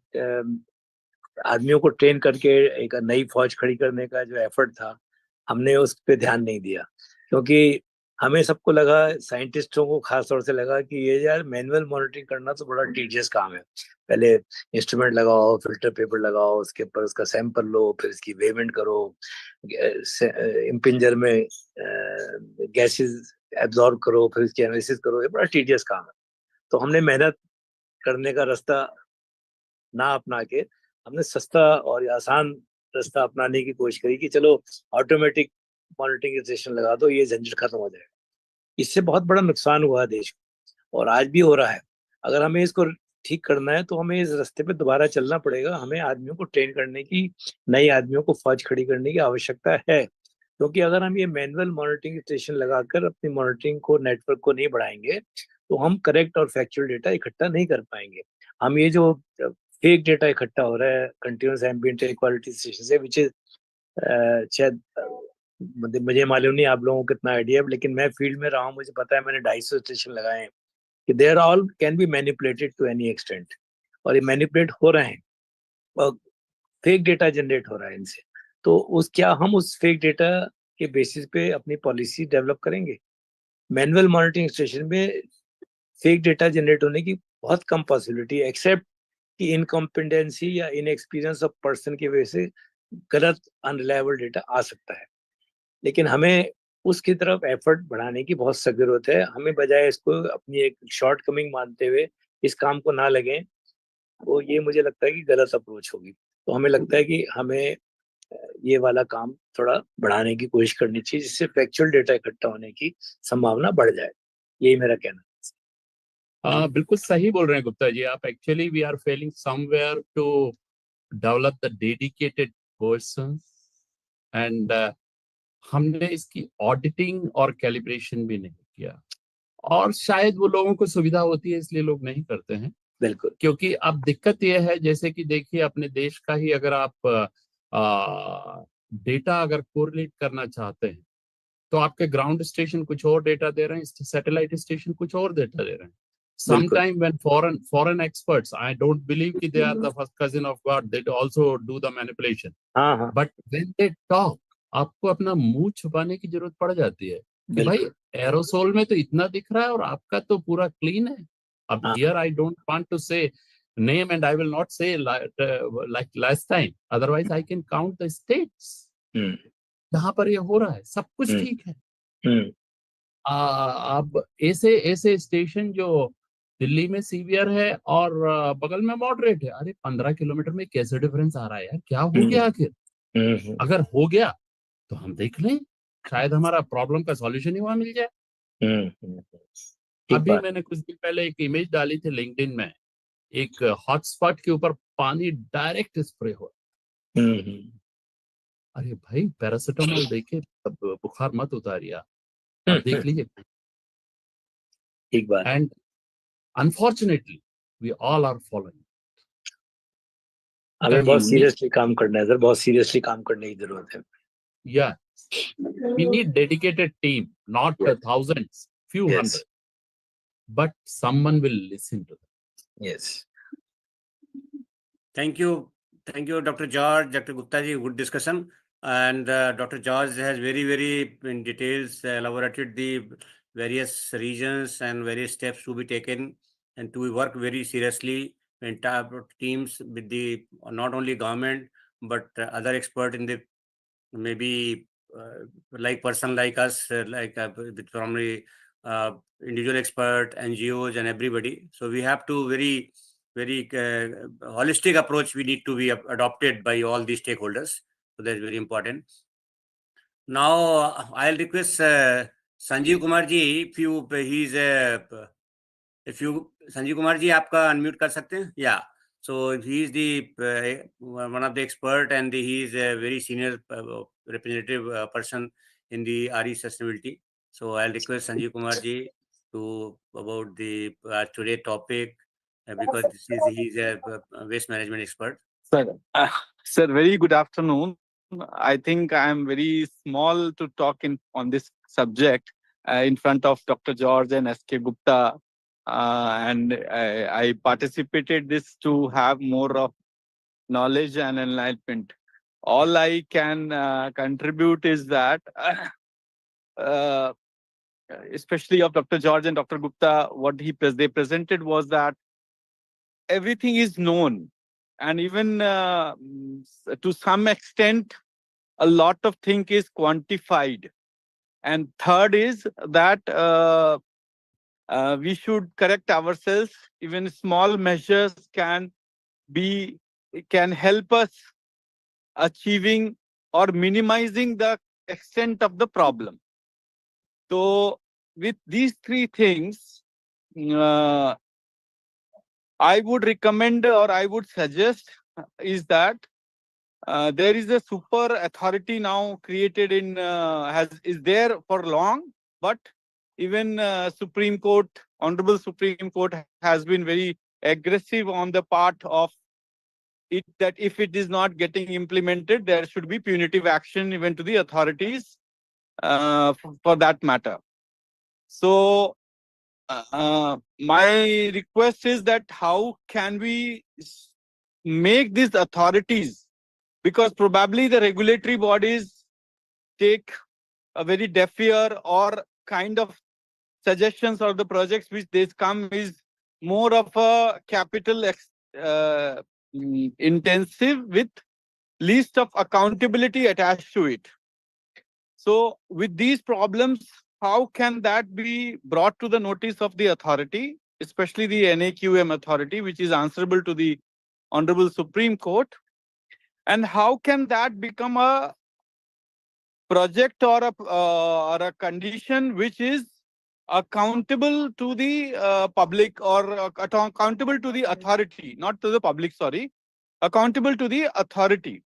आदमियों को ट्रेन करके एक नई फौज खड़ी करने का जो एफर्ट था, हमने उस पे ध्यान नहीं दिया. क्योंकि हमें सबको लगा, साइंटिस्टों को खास तौर से लगा कि ये यार मैनुअल मॉनिटरिंग करना तो बड़ा टीडियस काम है. पहले इंस्ट्रूमेंट लगाओ, फिल्टर पेपर लगाओ, उसके ऊपर उसका सैंपल लो, फिर इसकी वेवमेंट करो, इम्पिंजर में गैसेस एब्जॉर्ब करो, फिर इसकी एनालिसिस करो. ये बड़ा टीडियस काम है. तो हमने मेहनत करने का रास्ता ना अपना के हमने सस्ता और आसान रास्ता अपनाने की कोशिश करी कि चलो ऑटोमेटिक मॉनिटरिंग स्टेशन लगा दो, ये झंझट खत्म हो जाएगा. इससे बहुत बड़ा नुकसान हुआ देश को और आज भी हो रहा है. अगर हमें इसको ठीक करना है तो हमें इस रास्ते पे दोबारा चलना पड़ेगा. हमें आदमियों को ट्रेन करने की, नई आदमियों को फौज खड़ी करने की आवश्यकता है. क्योंकि अगर हम ये मैनुअल मॉनिटरिंग स्टेशन लगाकर अपनी मॉनिटरिंग को, नेटवर्क को नहीं बढ़ाएंगे तो हम करेक्ट और फैक्चुअल डेटा इकट्ठा नहीं कर पाएंगे. हम ये जो फेक डेटा इकट्ठा हो रहा है continuous ambient air quality station से, विच इज शायद मुझे मालूम नहीं आप लोगों को कितना आइडिया है, लेकिन मैं फील्ड में रहा हूँ, मुझे पता है, मैंने 250 स्टेशन लगाए हैं कि they are all can be manipulated to any extent. और ये मैनिपुलेट हो रहे हैं और फेक डेटा जनरेट हो रहा है इनसे. तो क्या हम उस फेक डेटा के बेसिस पे अपनी पॉलिसी डेवलप करेंगे? मैनुअल मॉनिटरिंग स्टेशन में फेक डेटा जनरेट होने की बहुत कम पॉसिबिलिटी है, एक्सेप्ट कि इनकॉम्पिटेंसी या इनएक्सपीरियंस ऑफ पर्सन की वजह से गलत अनरिलायबल डेटा आ सकता है. लेकिन हमें उसकी तरफ एफर्ट बढ़ाने की बहुत सख्त जरूरत है. हमें बजाय इसको अपनी एक शॉर्ट कमिंग मानते हुए इस काम को ना लगें, वो ये मुझे लगता है कि गलत अप्रोच होगी. तो हमें लगता है कि हमें ये वाला काम थोड़ा बढ़ाने की कोशिश करनी चाहिए, जिससे फैक्चुअल डेटा इकट्ठा होने की संभावना बढ़ जाए. यही मेरा कहना है. बिल्कुल सही बोल रहे हैं गुप्ता जी आप. Actually we are failing somewhere to develop the dedicated persons, and हमने इसकी ऑडिटिंग और कैलिब्रेशन भी नहीं किया, और शायद वो लोगों को सुविधा होती है इसलिए लोग नहीं करते हैं। बिल्कुल, क्योंकि अब दिक्कत यह है, जैसे कि देखिए अपने देश का ही अगर आप डेटा अगर कोरिलेट करना चाहते हैं तो आपके ग्राउंड स्टेशन कुछ और डेटा दे रहे हैं, सैटेलाइट स्टेशन कुछ और डेटा दे रहे हैं। Sometime when foreign experts, I don't believe कि they are the first cousin of God, they also do the manipulation. हाँ, But when they talk, आपको अपना मुंह छुपाने की जरूरत पड़ जाती है कि भाई एरोसोल में तो इतना दिख रहा है और आपका तो पूरा क्लीन है। अब here I don't want to say name and I will not say like last time, otherwise I can count the states जहां पर ये हो रहा है, सब कुछ ठीक है। अब ऐसे ऐसे स्टेशन जो दिल्ली में सीवियर है और बगल में मॉडरेट है, अरे 15 किलोमीटर में कैसे डिफरेंस आ रहा है यार, क्या हो गया आखिर? अगर हो गया तो हम देख लें, शायद हमारा प्रॉब्लम का सॉल्यूशन ही वहां मिल जाए। अभी मैंने कुछ दिन पहले एक इमेज डाली थी लिंक्डइन में, एक हॉटस्पॉट के ऊपर पानी डायरेक्ट स्प्रे हो। अरे भाई पैरासिटामोल देके बुखार मत उतारिए, आप देख लीजिए। एक बार and unfortunately we all are following. हमें बहुत सीरियसली काम करना है सर, बहुत सीरियसली काम करने की जरूरत है। Yeah, we need dedicated team, not thousands, few hundred, but someone will listen to them. Yes. Thank you, Dr. George, Dr. Gupta ji. Good discussion, and Dr. George has very in details elaborated the various regions and various steps to be taken, and to work very seriously in teams with the not only government but other expert in the maybe like person like us, from the individual expert, NGOs, and everybody. So we have to very holistic approach we need to be adopted by all these stakeholders. So that's very important. Now I'll request Sanjeev Kumar ji, if you Sanjeev Kumar ji, आपका unmute कर सकते हैं? Yeah. So he is the one of the expert, and he is a very senior representative person in the RE sustainability. So I'll request Sanjeev Kumar ji to about the today topic, because he is a waste management expert. Sir, very good afternoon. I think I am very small to talk on this subject in front of Dr. George and SK Gupta. And I participated this to have more of knowledge and enlightenment. All I can contribute is that, especially of Dr. George and Dr. Gupta, what they presented was that everything is known, and even to some extent, a lot of things is quantified. And third is that we should correct ourselves. Even small measures can help us achieving or minimizing the extent of the problem. So with these three things, I would recommend or I would suggest is that there is a super authority now created is there for long, but even Supreme Court, Honorable Supreme Court has been very aggressive on the part of it, that if it is not getting implemented, there should be punitive action even to the authorities for that matter. So my request is that how can we make these authorities, because probably the regulatory bodies take a very deaf ear, or kind of suggestions or the projects which they come is more of a capital intensive with least of accountability attached to it. So with these problems, how can that be brought to the notice of the authority, especially the NAQM authority, which is answerable to the Honorable Supreme Court? And how can that become a project or a condition which is accountable to the public, or accountable to the authority, not to the public, sorry, accountable to the authority.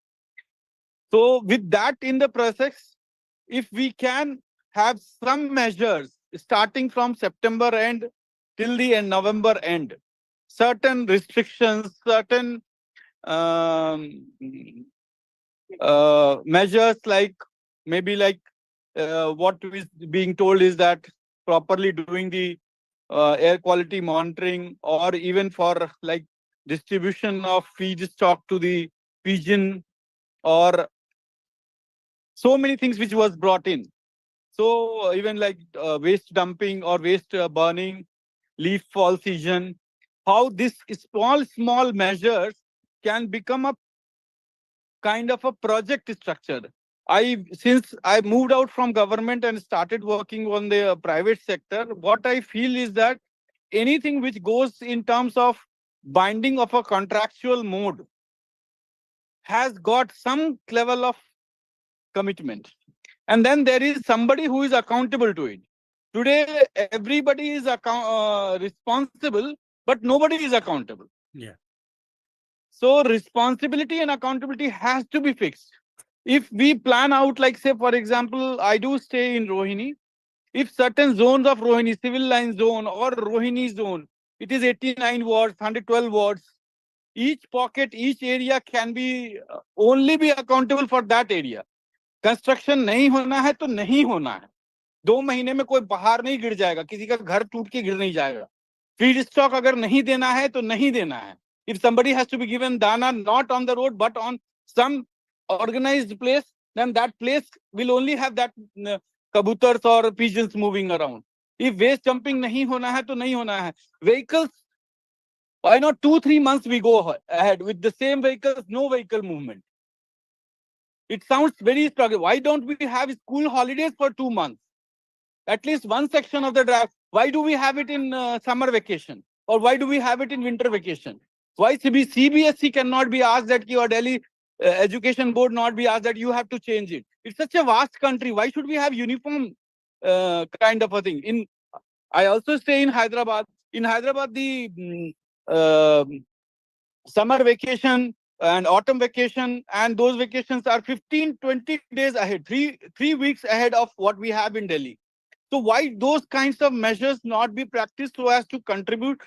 So with that in the process, if we can have some measures starting from September end till the end, November end, certain restrictions, certain measures like maybe like what is being told is that properly doing the air quality monitoring, or even for like distribution of feed stock to the pigeon, or so many things which was brought in. So even like waste dumping or waste burning, leaf fall season, how this small measures can become a kind of a project structure. Since I moved out from government and started working on the private sector, what I feel is that anything which goes in terms of binding of a contractual mode has got some level of commitment. And then there is somebody who is accountable to it. Today, everybody is responsible, but nobody is accountable. Yeah. So responsibility and accountability has to be fixed. If we plan out, like say, for example, I do stay in Rohini. If certain zones of Rohini, civil line zone or Rohini zone, it is 89 wards, 112 wards. Each pocket, each area can be only be accountable for that area. Construction नहीं होना है तो नहीं होना है. 2 महीने में कोई बाहर नहीं गिर जाएगा, किसी का घर टूट के गिर नहीं जाएगा. फीड स्टॉक अगर नहीं देना है तो नहीं देना है. If somebody has to be given dana not on the road but on some organized place, then that place will only have that kabutars or pigeons moving around. If waste dumping nahi hona hai to nahi hona hai. Vehicles, why not 2-3 months we go ahead with the same vehicles, no vehicle movement. It sounds very struggle. Why don't we have school holidays for 2 months? At least one section of the drive. Why do we have it in summer vacation? Or why do we have it in winter vacation? Why CBSE cannot be asked that your Delhi Education Board not be asked that you have to change it? It's such a vast country. Why should we have uniform kind of a thing? I also stay in Hyderabad. In Hyderabad, the summer vacation and autumn vacation, and those vacations are 15-20 days ahead, three weeks ahead of what we have in Delhi. So why those kinds of measures not be practiced so as to contribute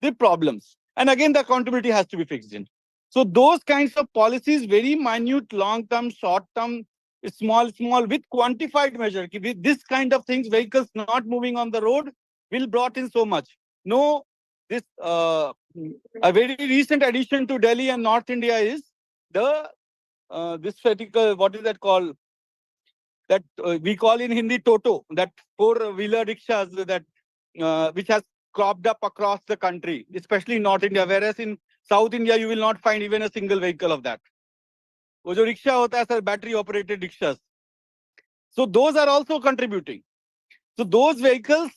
the problems? And again, the accountability has to be fixed in. So those kinds of policies, very minute, long-term, short-term, small, with quantified measure. With this kind of things, vehicles not moving on the road will brought in so much. No, this a very recent addition to Delhi and North India is the this particular, what is that called? That we call in Hindi Toto, that 4-wheeler rickshaws that which has cropped up across the country, especially in North India, whereas in South India you will not find even a single vehicle of that. वो जो rickshaw होता है sir, battery operated rickshaws. So those are also contributing. So those vehicles,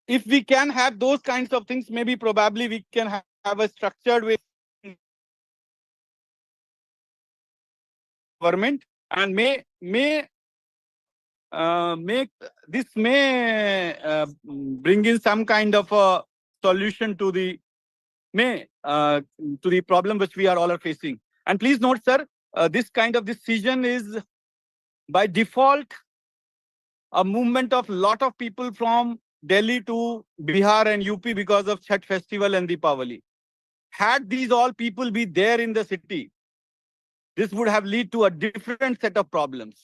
if we can have those kinds of things, maybe probably we can have a structured way government, and may bring in some kind of a solution to the problem which we are all facing. And please note, sir, this kind of decision is by default a movement of lot of people from Delhi to Bihar and UP because of Chhath festival and Deepavali. Had these all people be there in the city, this would have led to a different set of problems.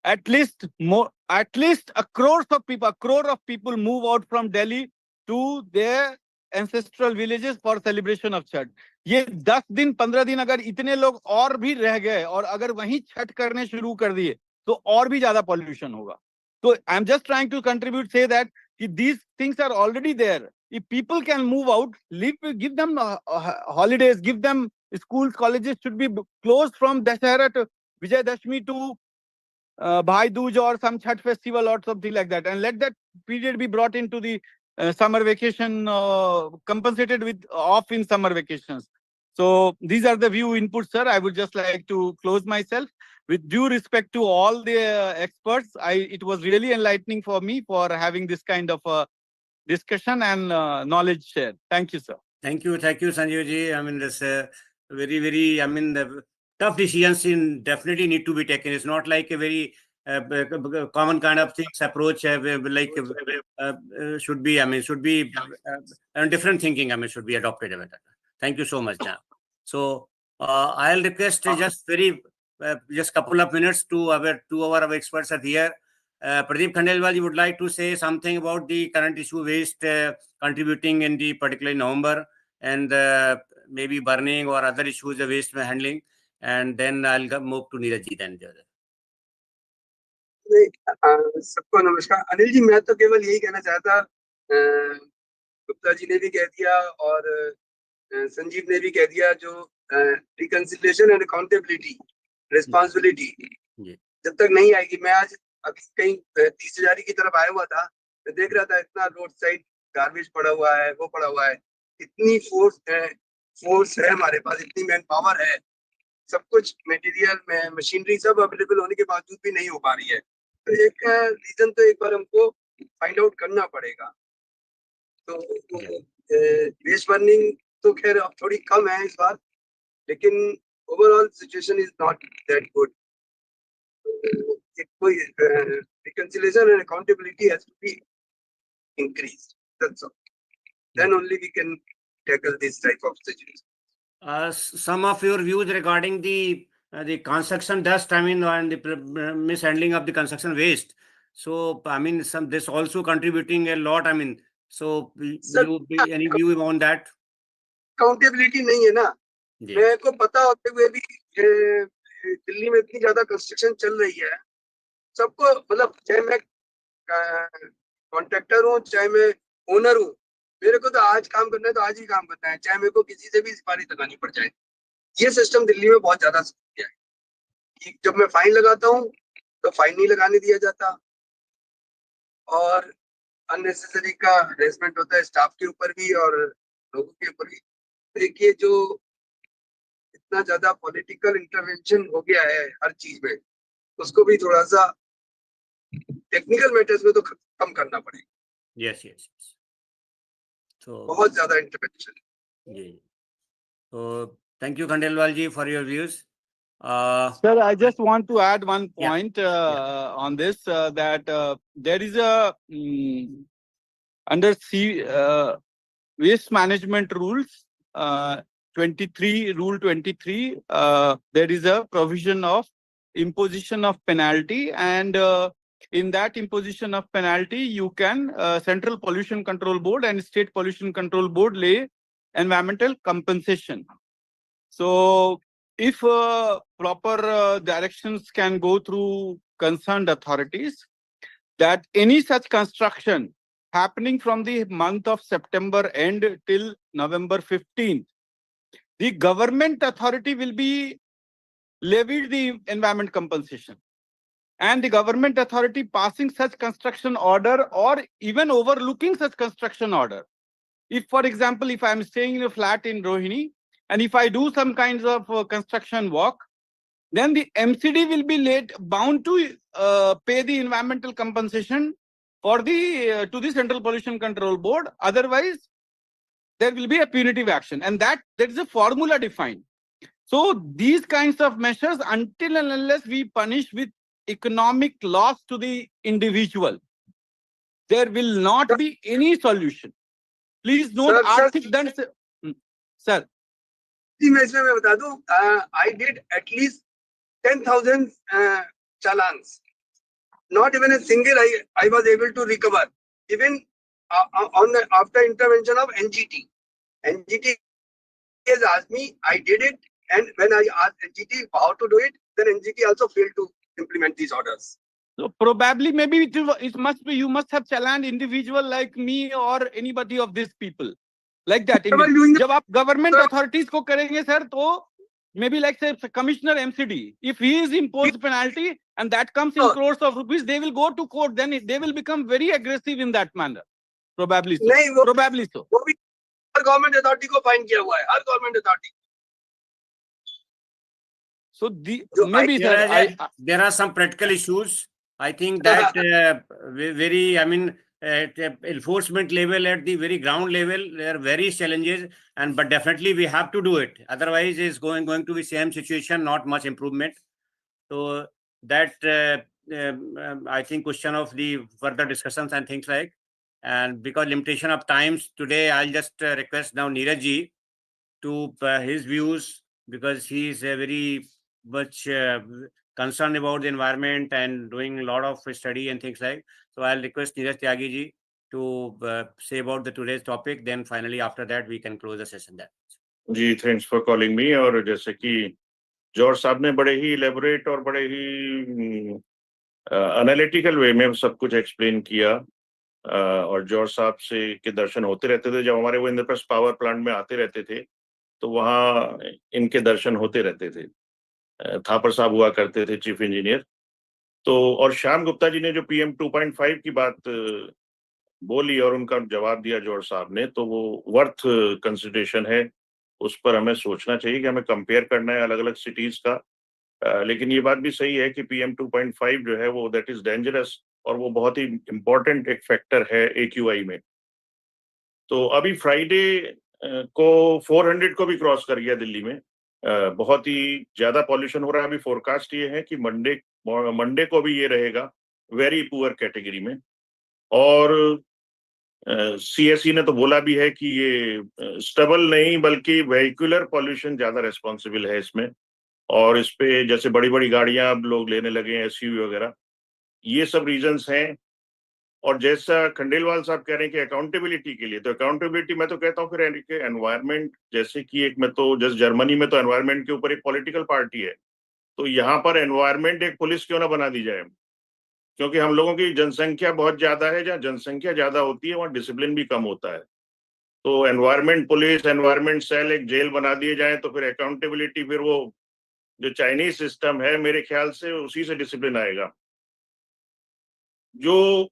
At least a crore of people move out from Delhi to their ancestral villages for celebration of Chhath. ये 10 दिन 15 दिन अगर इतने लोग और भी रह गए और अगर वहीं छठ करने शुरू कर दिए तो और भी ज्यादा pollution होगा. So I'm just trying to contribute, say that these things are already there. If people can move out, give them holidays, give them schools, colleges should be closed from Dashera to Vijayadashmi to Bhai Dooj or some Chhath festival or something like that, and let that period be brought into the summer vacation, compensated with off in summer vacations. So these are the view inputs, sir. I would just like to close myself. With due respect to all the experts, it was really enlightening for me for having this kind of discussion and knowledge share. Thank you, sir. Thank you, Sanjeev ji. I mean, this very, very. I mean, the tough decisions definitely need to be taken. It's not like a very common kind of things approach. Should be. I mean, should be different thinking. I mean, should be adopted. Thank you so much, Jam. So I'll request just very just couple of minutes to our two of our experts are here. Pradeep Khandelwal, you would like to say something about the current issue waste contributing in the particularly November, and maybe burning or other issues of waste handling, and then I'll move to Neeraj ji then. सबको नमस्कार। अनिल जी, मैं तो केवल यही कहना चाहता, गुप्ता जी ने भी कह दिया और संजीव ने भी कह दिया, जो रिकंसिलिएशन एंड अकाउंटेबिलिटी रिस्पांसिबिलिटी जब तक नहीं आएगी। मैं आज कहीं 30,000 की तरफ आया हुआ था, मैं देख रहा था इतना रोड साइड गार्बेज पड़ा हुआ है, वो पड़ा हुआ है, इतनी फोर्स है हमारे पास, इतनी मैन पावर है, सब कुछ मटेरियल में मशीनरी सब अवेलेबल होने के बावजूद भी नहीं हो पा रही है। तो एक रीजन तो एक बार हमको फाइंड आउट करना पड़ेगा। तो वेस्ट बर्निंग तो खैर अब थोड़ी कम है इस बार, लेकिन overall situation is not that good. Reconciliation and accountability has to be increased. That's all. Then only we can tackle this type of situation. Some of your views regarding the construction dust, I mean, and the mishandling of the construction waste. So, I mean, this also contributing a lot. I mean, so any view on that? Accountability नहीं है ना। मेरे को पता होते हुए भी दिल्ली में इतनी ज्यादा कंस्ट्रक्शन चल रही है, सबको मतलब चाहे मैं कॉन्ट्रैक्टर हूँ चाहे मैं ओनर हूँ, मेरे को तो आज काम करना है तो आज ही काम करना है, चाहे मेरे को किसी से भी सिफारिश लगानी पड़ जाए। ये सिस्टम दिल्ली में बहुत ज्यादा है कि जब मैं फाइन लगाता हूँ तो फाइन नहीं लगाने दिया जाता, और अननेसेसरी का हरेसमेंट होता है स्टाफ के ऊपर भी और लोगों के ऊपर भी। देखिए, जो इतना ज्यादा पॉलिटिकल इंटरवेंशन हो गया है हर चीज में, उसको भी थोड़ा सा टेक्निकल मैटर्स में तो कम करना पड़ेगा। Yes yes. तो बहुत ज्यादा इंटरवेंशन। जी, तो thank you Khandelwal ji for your views. Sir, I just want to add one point on this, that there is a under waste management rules 23, rule 23, there is a provision of imposition of penalty, and in that imposition of penalty, you can Central Pollution Control Board and State Pollution Control Board lay environmental compensation. So if proper directions can go through concerned authorities, that any such construction happening from the month of September end till November 15th, the government authority will be levied the environment compensation. And the government authority passing such construction order or even overlooking such construction order. If, for example, if I'm staying in a flat in Rohini, and if I do some kinds of construction work, then the MCD will be bound to pay the environmental compensation for the to the Central Pollution Control Board. Otherwise, there will be a punitive action, and there is a formula defined. So these kinds of measures, until and unless we punish with economic loss to the individual, there will not be any solution. Please note, Arthik Dand, sir. मैं बता दूं, I did at least 10,000 challans. Not even a single I was able to recover. Even after intervention of NGT. NGT has asked me, I did it, and when I asked NGT how to do it, then NGT also failed to implement these orders. So probably maybe it must be, you must have challenged individual like me or anybody of these people. Like that. जब आप government authorities को करेंगे sir, तो maybe like say Commissioner MCD, if he is imposed penalty and that comes in crores of rupees, they will go to court. Then they will become very aggressive in that manner. Probably so. नहीं, probably so. वो भी हर government authority को fine किया हुआ है, हर government authority. So maybe there are some practical issues. I think that very, I mean, at the enforcement level, at the very ground level, there are various challenges, but definitely we have to do it. Otherwise, it's going to be same situation, not much improvement. So that I think question of the further discussions and things like, and because limitation of times today, I'll just request now Neeraj ji to his views, because he is very much concerned about the environment and doing a lot of study and things like. So I'll request Neeraj Tyagi ji to say about the today's topic. Then finally after that we can close the session. That जी, thanks for calling me. और जैसे कि George साहब ने बड़े ही elaborate और बड़े ही analytical वे में सब कुछ एक्सप्लेन किया, और जॉर्ज साहब से के दर्शन होते रहते थे। जब हमारे वो इंद्रप्रस्थ पावर प्लांट में आते रहते थे तो वहाँ इनके दर्शन होते रहते थे। थापर साहब हुआ करते थे चीफ इंजीनियर। तो और श्याम गुप्ता जी ने जो PM 2.5 की बात बोली और उनका जवाब दिया जॉर्ज साहब ने, तो वो वर्थ कंसिडरेशन है। उस पर हमें सोचना चाहिए कि हमें कंपेयर करना है अलग अलग सिटीज का। लेकिन ये बात भी सही है कि PM 2.5 जो है वो दैट इज डेंजरस, और वो बहुत ही इम्पोर्टेंट एक फैक्टर है AQI में। तो अभी फ्राइडे को 400 को भी क्रॉस कर गया दिल्ली में। बहुत ही ज्यादा पॉल्यूशन हो रहा है। अभी फोरकास्ट ये है कि मंडे को भी ये रहेगा वेरी पुअर कैटेगरी में। और CSE ने तो बोला भी है कि ये स्टेबल नहीं बल्कि वेहिकुलर पॉल्यूशन ज्यादा रेस्पॉन्सिबल है इसमें। और इस पे जैसे बड़ी बड़ी गाड़ियां अब लोग लेने लगे हैं, SUV वगैरह, ये सब रीजंस हैं। और जैसा खंडेलवाल साहब कह रहे हैं कि अकाउंटेबिलिटी के लिए, तो अकाउंटेबिलिटी मैं तो कहता हूँ फिर एनवायरमेंट, जैसे कि एक में तो जैसे जर्मनी में तो एनवायरमेंट के ऊपर एक पॉलिटिकल पार्टी है, तो यहाँ पर एनवायरमेंट एक पुलिस क्यों ना बना दी जाए, क्योंकि हम लोगों की जनसंख्या बहुत ज्यादा है। जहाँ जनसंख्या ज्यादा होती है वहाँ डिसिप्लिन भी कम होता है। तो एनवायरमेंट पुलिस, एनवायरमेंट सेल, एक जेल बना दिए जाए तो फिर अकाउंटेबिलिटी, फिर वो जो चाइनीज सिस्टम है मेरे ख्याल से उसी से डिसिप्लिन आएगा। जो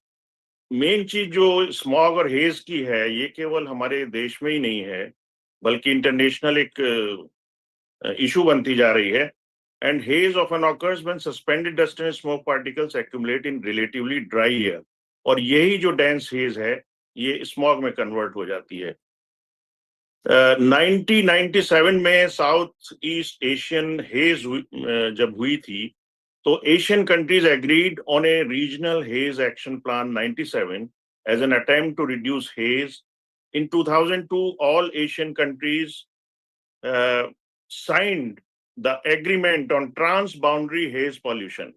मेन चीज जो स्मॉग और हेज की है, ये केवल हमारे देश में ही नहीं है बल्कि इंटरनेशनल एक इशू बनती जा रही है। And hedge often occurs when suspended dust and smoke particles accumulate in relatively dry air, और यही जो डेंस हेज है ये स्मॉग में कन्वर्ट हो जाती है। 1997 में साउथ ईस्ट एशियन हेज जब हुई थी तो Asian countries agreed on A regional hedge action plan 97 as an attempt to reduce haze. In 2002, all Asian countries signed the agreement on transboundary haze pollution.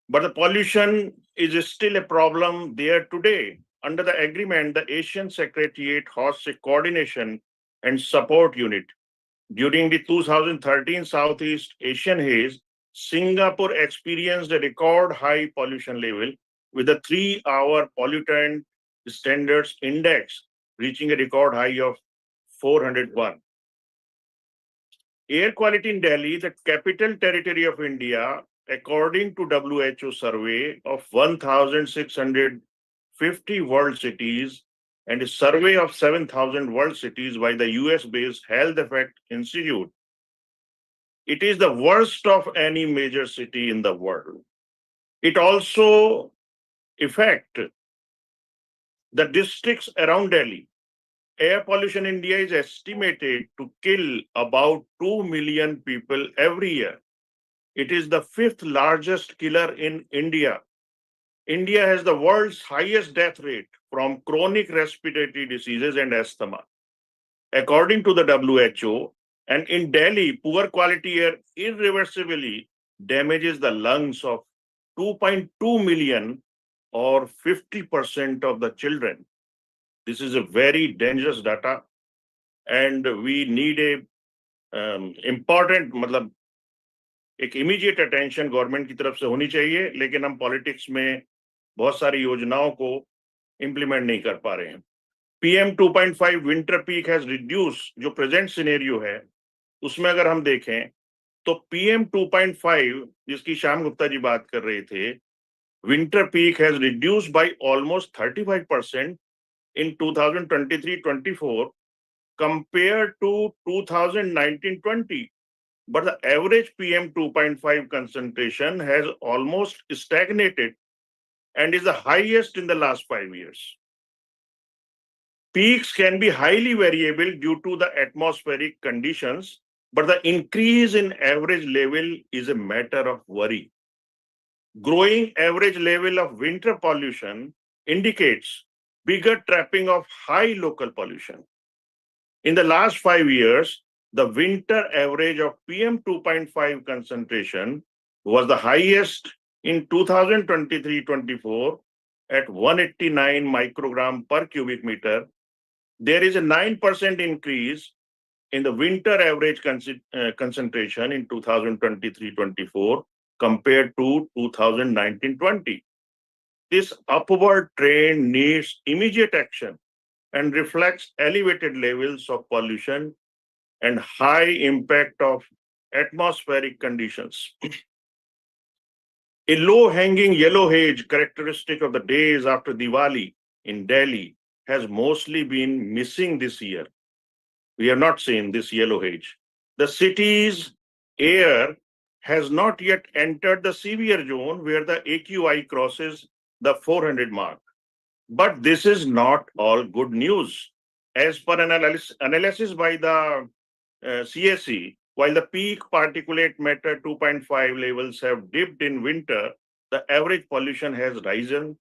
But the pollution is still a problem there today. Under the agreement, the Asian Secretariat hosts a coordination and support unit. During the 2013 Southeast Asian haze, Singapore experienced a record high pollution level with a 3-hour pollutant standards index reaching a record high of 401. Air quality in Delhi, the capital territory of India, according to WHO survey of 1,650 world cities and a survey of 7,000 world cities by the US-based Health Effect Institute, it is the worst of any major city in the world. It also affects the districts around Delhi. Air pollution in India is estimated to kill about 2 million people every year. It is the 5th largest killer in India. India has the world's highest death rate from chronic respiratory diseases and asthma. According to the WHO, and in Delhi, poor quality air irreversibly damages the lungs of 2.2 million or 50% of the children. This is a very dangerous data, and we need a important, मतलब एक immediate attention government की तरफ से होनी चाहिए। लेकिन हम politics में बहुत सारी योजनाओं को इम्प्लीमेंट नहीं कर पा रहे हैं। PM 2.5 winter peak has reduce, जो प्रेजेंट सिनेरियो है उसमें अगर हम देखें तो PM 2.5 जिसकी श्याम गुप्ता जी बात कर रहे थे, winter peak has reduce by almost 35% in 2023-24 compared to 2019-20, but the average PM 2.5 concentration has almost stagnated and is the highest in the last 5 years. Peaks can be highly variable due to the atmospheric conditions, but the increase in average level is a matter of worry. Growing average level of winter pollution indicates bigger trapping of high local pollution. In the last 5 years, the winter average of PM 2.5 concentration was the highest in 2023-24 at 189 microgram per cubic meter. There is a 9% increase in the winter average concentration in 2023-24 compared to 2019-20. This upward trend needs immediate action and reflects elevated levels of pollution and high impact of atmospheric conditions. A low-hanging yellow haze characteristic of the days after Diwali in Delhi has mostly been missing this year. We have not seen this yellow haze. The city's air has not yet entered the severe zone where the AQI crosses the 400 mark. But this is not all good news. As per analysis by the CSE, while the peak particulate matter 2.5 levels have dipped in winter, the average pollution has risen.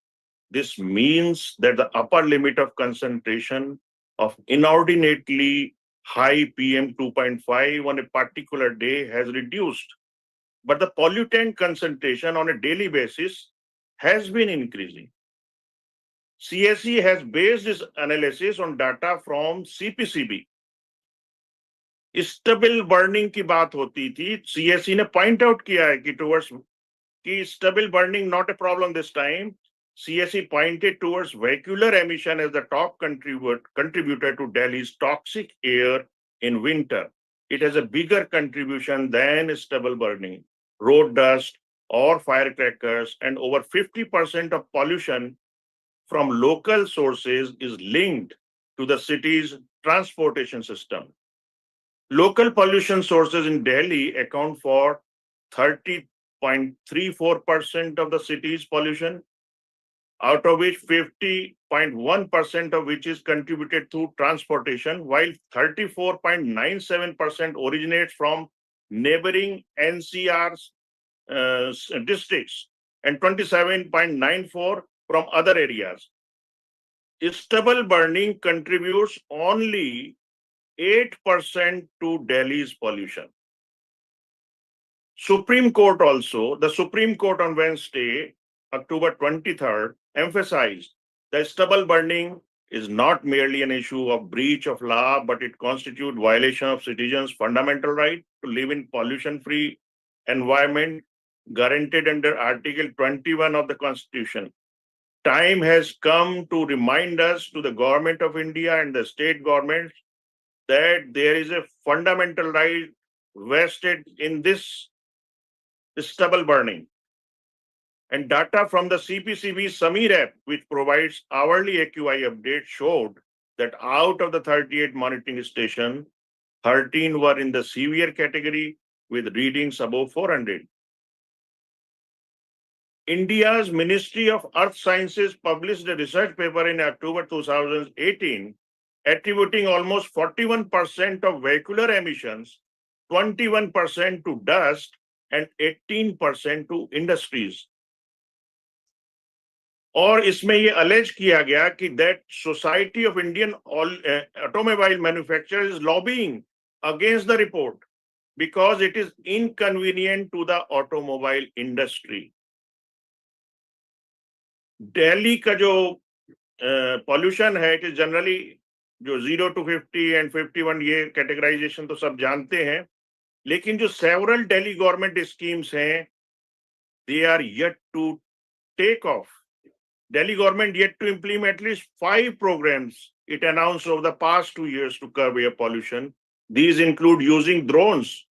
This means that the upper limit of concentration of inordinately high PM 2.5 on a particular day has reduced. But the pollutant concentration on a daily basis has been increasing. CSE has based its analysis on data from CPCB. Stubble burning की बात होती थी, CSE ने point out किया है कि towards कि stubble burning not a problem this time. CSE pointed towards vehicular emission as the top contributor to Delhi's toxic air in winter. It has a bigger contribution than stubble burning, road dust, or firecrackers, and over 50% of pollution from local sources is linked to the city's transportation system. Local pollution sources in Delhi account for 30.34% of the city's pollution, out of which 50.1% of which is contributed through transportation, while 34.97% originates from neighboring NCR districts and 27.94% from other areas. Stubble burning contributes only 8% to Delhi's pollution. The Supreme Court on Wednesday, October 23rd, emphasized that stubble burning is not merely an issue of breach of law, but it constitutes violation of citizens' fundamental right to live in pollution-free environment guaranteed under Article 21 of the Constitution. Time has come to remind us, to the Government of India and the state governments, that there is a fundamental right vested in this stubble burning. And data from the CPCB Samir app, which provides hourly AQI updates, showed that out of the 38 monitoring stations, 13 were in the severe category with readings above 400. India's Ministry of Earth Sciences published a research paper in October 2018 attributing almost 41% of vehicular emissions, 21% to dust, and 18% to industries. और इसमें ये allege किया गया कि that Society of Indian Automobile Manufacturers is lobbying against the report because it is inconvenient to the automobile industry. Delhi का जो pollution है, it is generally जो 0 to 50 and 51 ये categorization तो सब जानते हैं, लेकिन जो several Delhi government schemes हैं, they are yet to take off. Delhi government yet to implement at least 5 programs it announced over the past 2 years to curb air pollution. These include using drones.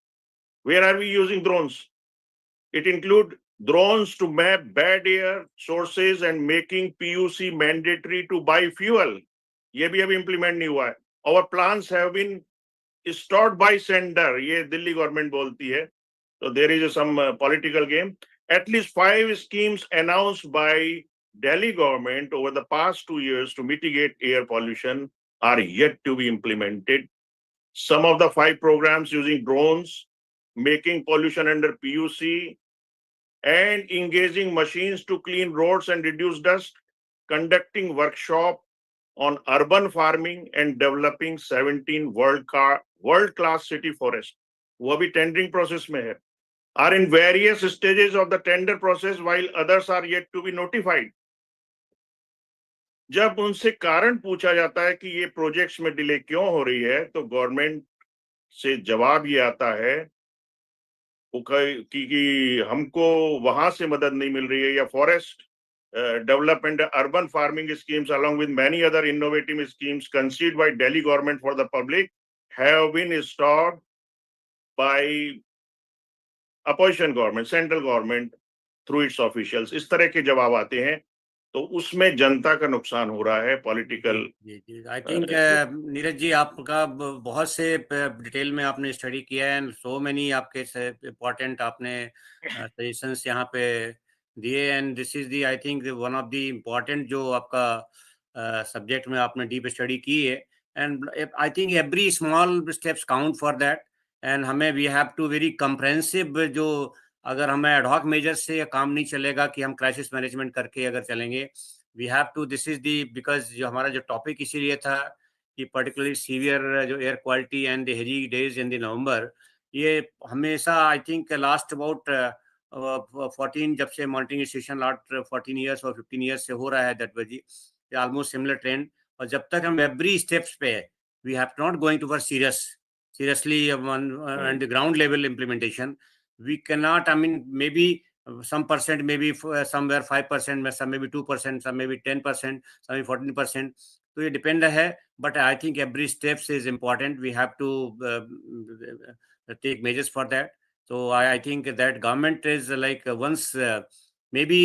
Where are we using drones? It includes drones to map bad air sources and making PUC mandatory to buy fuel. ये भी अभी implement नहीं हुआ है. Our plans have been stopped by sender. ये Delhi government बोलती है. So there is some political game. At least 5 schemes announced by Delhi government over the past 2 years to mitigate air pollution are yet to be implemented. Some of the 5 programs using drones, making pollution under PUC, and engaging machines to clean roads and reduce dust, conducting workshop on urban farming and developing 17 world-class city forest. वो अभी tendering process में है. Are in various stages of the tender process while others are yet to be notified. जब उनसे कारण पूछा जाता है कि ये प्रोजेक्ट्स में डिले क्यों हो रही है, तो गवर्नमेंट से जवाब ये आता है कि हमको वहां से मदद नहीं मिल रही है, या forest development urban farming schemes along with many other innovative schemes conceived by Delhi government for the public have been stopped by opposition government, central government through its officials. इस तरह के जवाब आते हैं, तो उसमें जनता का नुकसान हो रहा है political. I think Neeraj ji आपका बहुत से डिटेल में आपने स्टडी किया है एंड सो मेनी आपके इम्पोर्टेंट आपने सजेशंस यहाँ पे दिए and this is the I think one of the important जो आपका सब्जेक्ट में आपने डीप स्टडी की है and I think every small steps count for that and हमें we have to very comprehensive जो अगर हमें एडहॉक मेजर से काम नहीं चलेगा कि हम क्राइसिस मैनेजमेंट करके अगर चलेंगे we have to this is the because जो हमारा जो टॉपिक इसीलिए था कि पर्टिकुलरली सीवियर जो air quality and the hazy days in the November ये हमेशा आई थिंक लास्ट अबाउट 14 जब से मॉनिटरिंग स्टेशन लास्ट 14 ईयर्स और 15 ईयर्स से हो रहा है दैट वजी ऑलमोस्ट सिमिलर ट्रेंड और जब तक हम एवरी स्टेप्स पे we have not going to seriously on the ground level implementation we cannot I mean maybe some percent maybe somewhere 5% some maybe 2% some maybe 10% some maybe 14% so it depend है but I think every steps is important we have to take measures for that so I think that government is like once maybe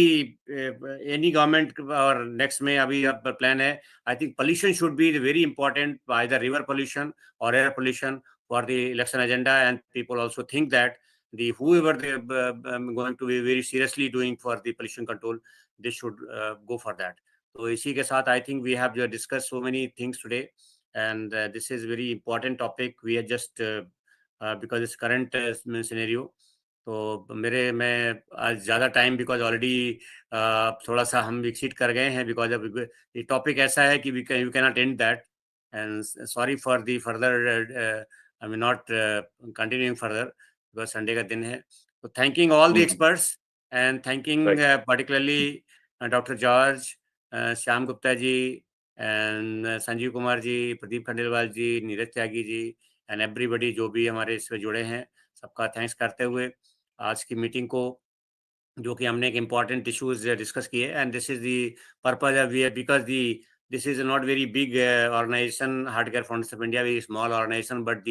any government or next में अभी plan है I think pollution should be very important either river pollution or air pollution for the election agenda and people also think that the whoever they going to be very seriously doing for the pollution control they should go for that so इसी के साथ I think we have discussed so many things today and this is very important topic we are just because it's current scenario तो मैं आज ज़्यादा time because already थोड़ा सा हम एक्सीड कर गए हैं बिकॉज अब ये टॉपिक ऐसा है कि you can not and that and sorry for the further I mean not continuing further because Sunday का दिन है. So thanking all the experts and thanking particularly Dr. George, Shyam Gupta ji and Sanjeev Kumar ji, Pradeep Khandelwal ji, Neeraj Tyagi ji and everybody जो भी हमारे इसमें जुड़े हैं सबका थैंक्स करते हुए आज की मीटिंग को जो कि हमने एक इम्पॉर्टेंट इश्यूज डिस्कस किए and this is the purpose because the this is not very big organization Heart Care Foundation of India very small organization but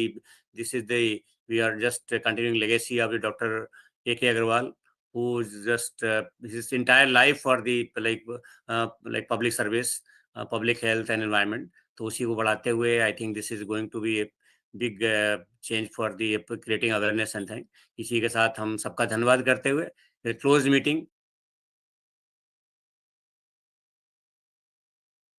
we are just continuing legacy of the Dr. KK Aggarwal who is just his entire life for the like public service public health and environment तो उसी को बढ़ाते हुए I think this is going to be a big change for the creating awareness and thing इसी के साथ हम सबका धन्यवाद करते हुए क्लोज मीटिंग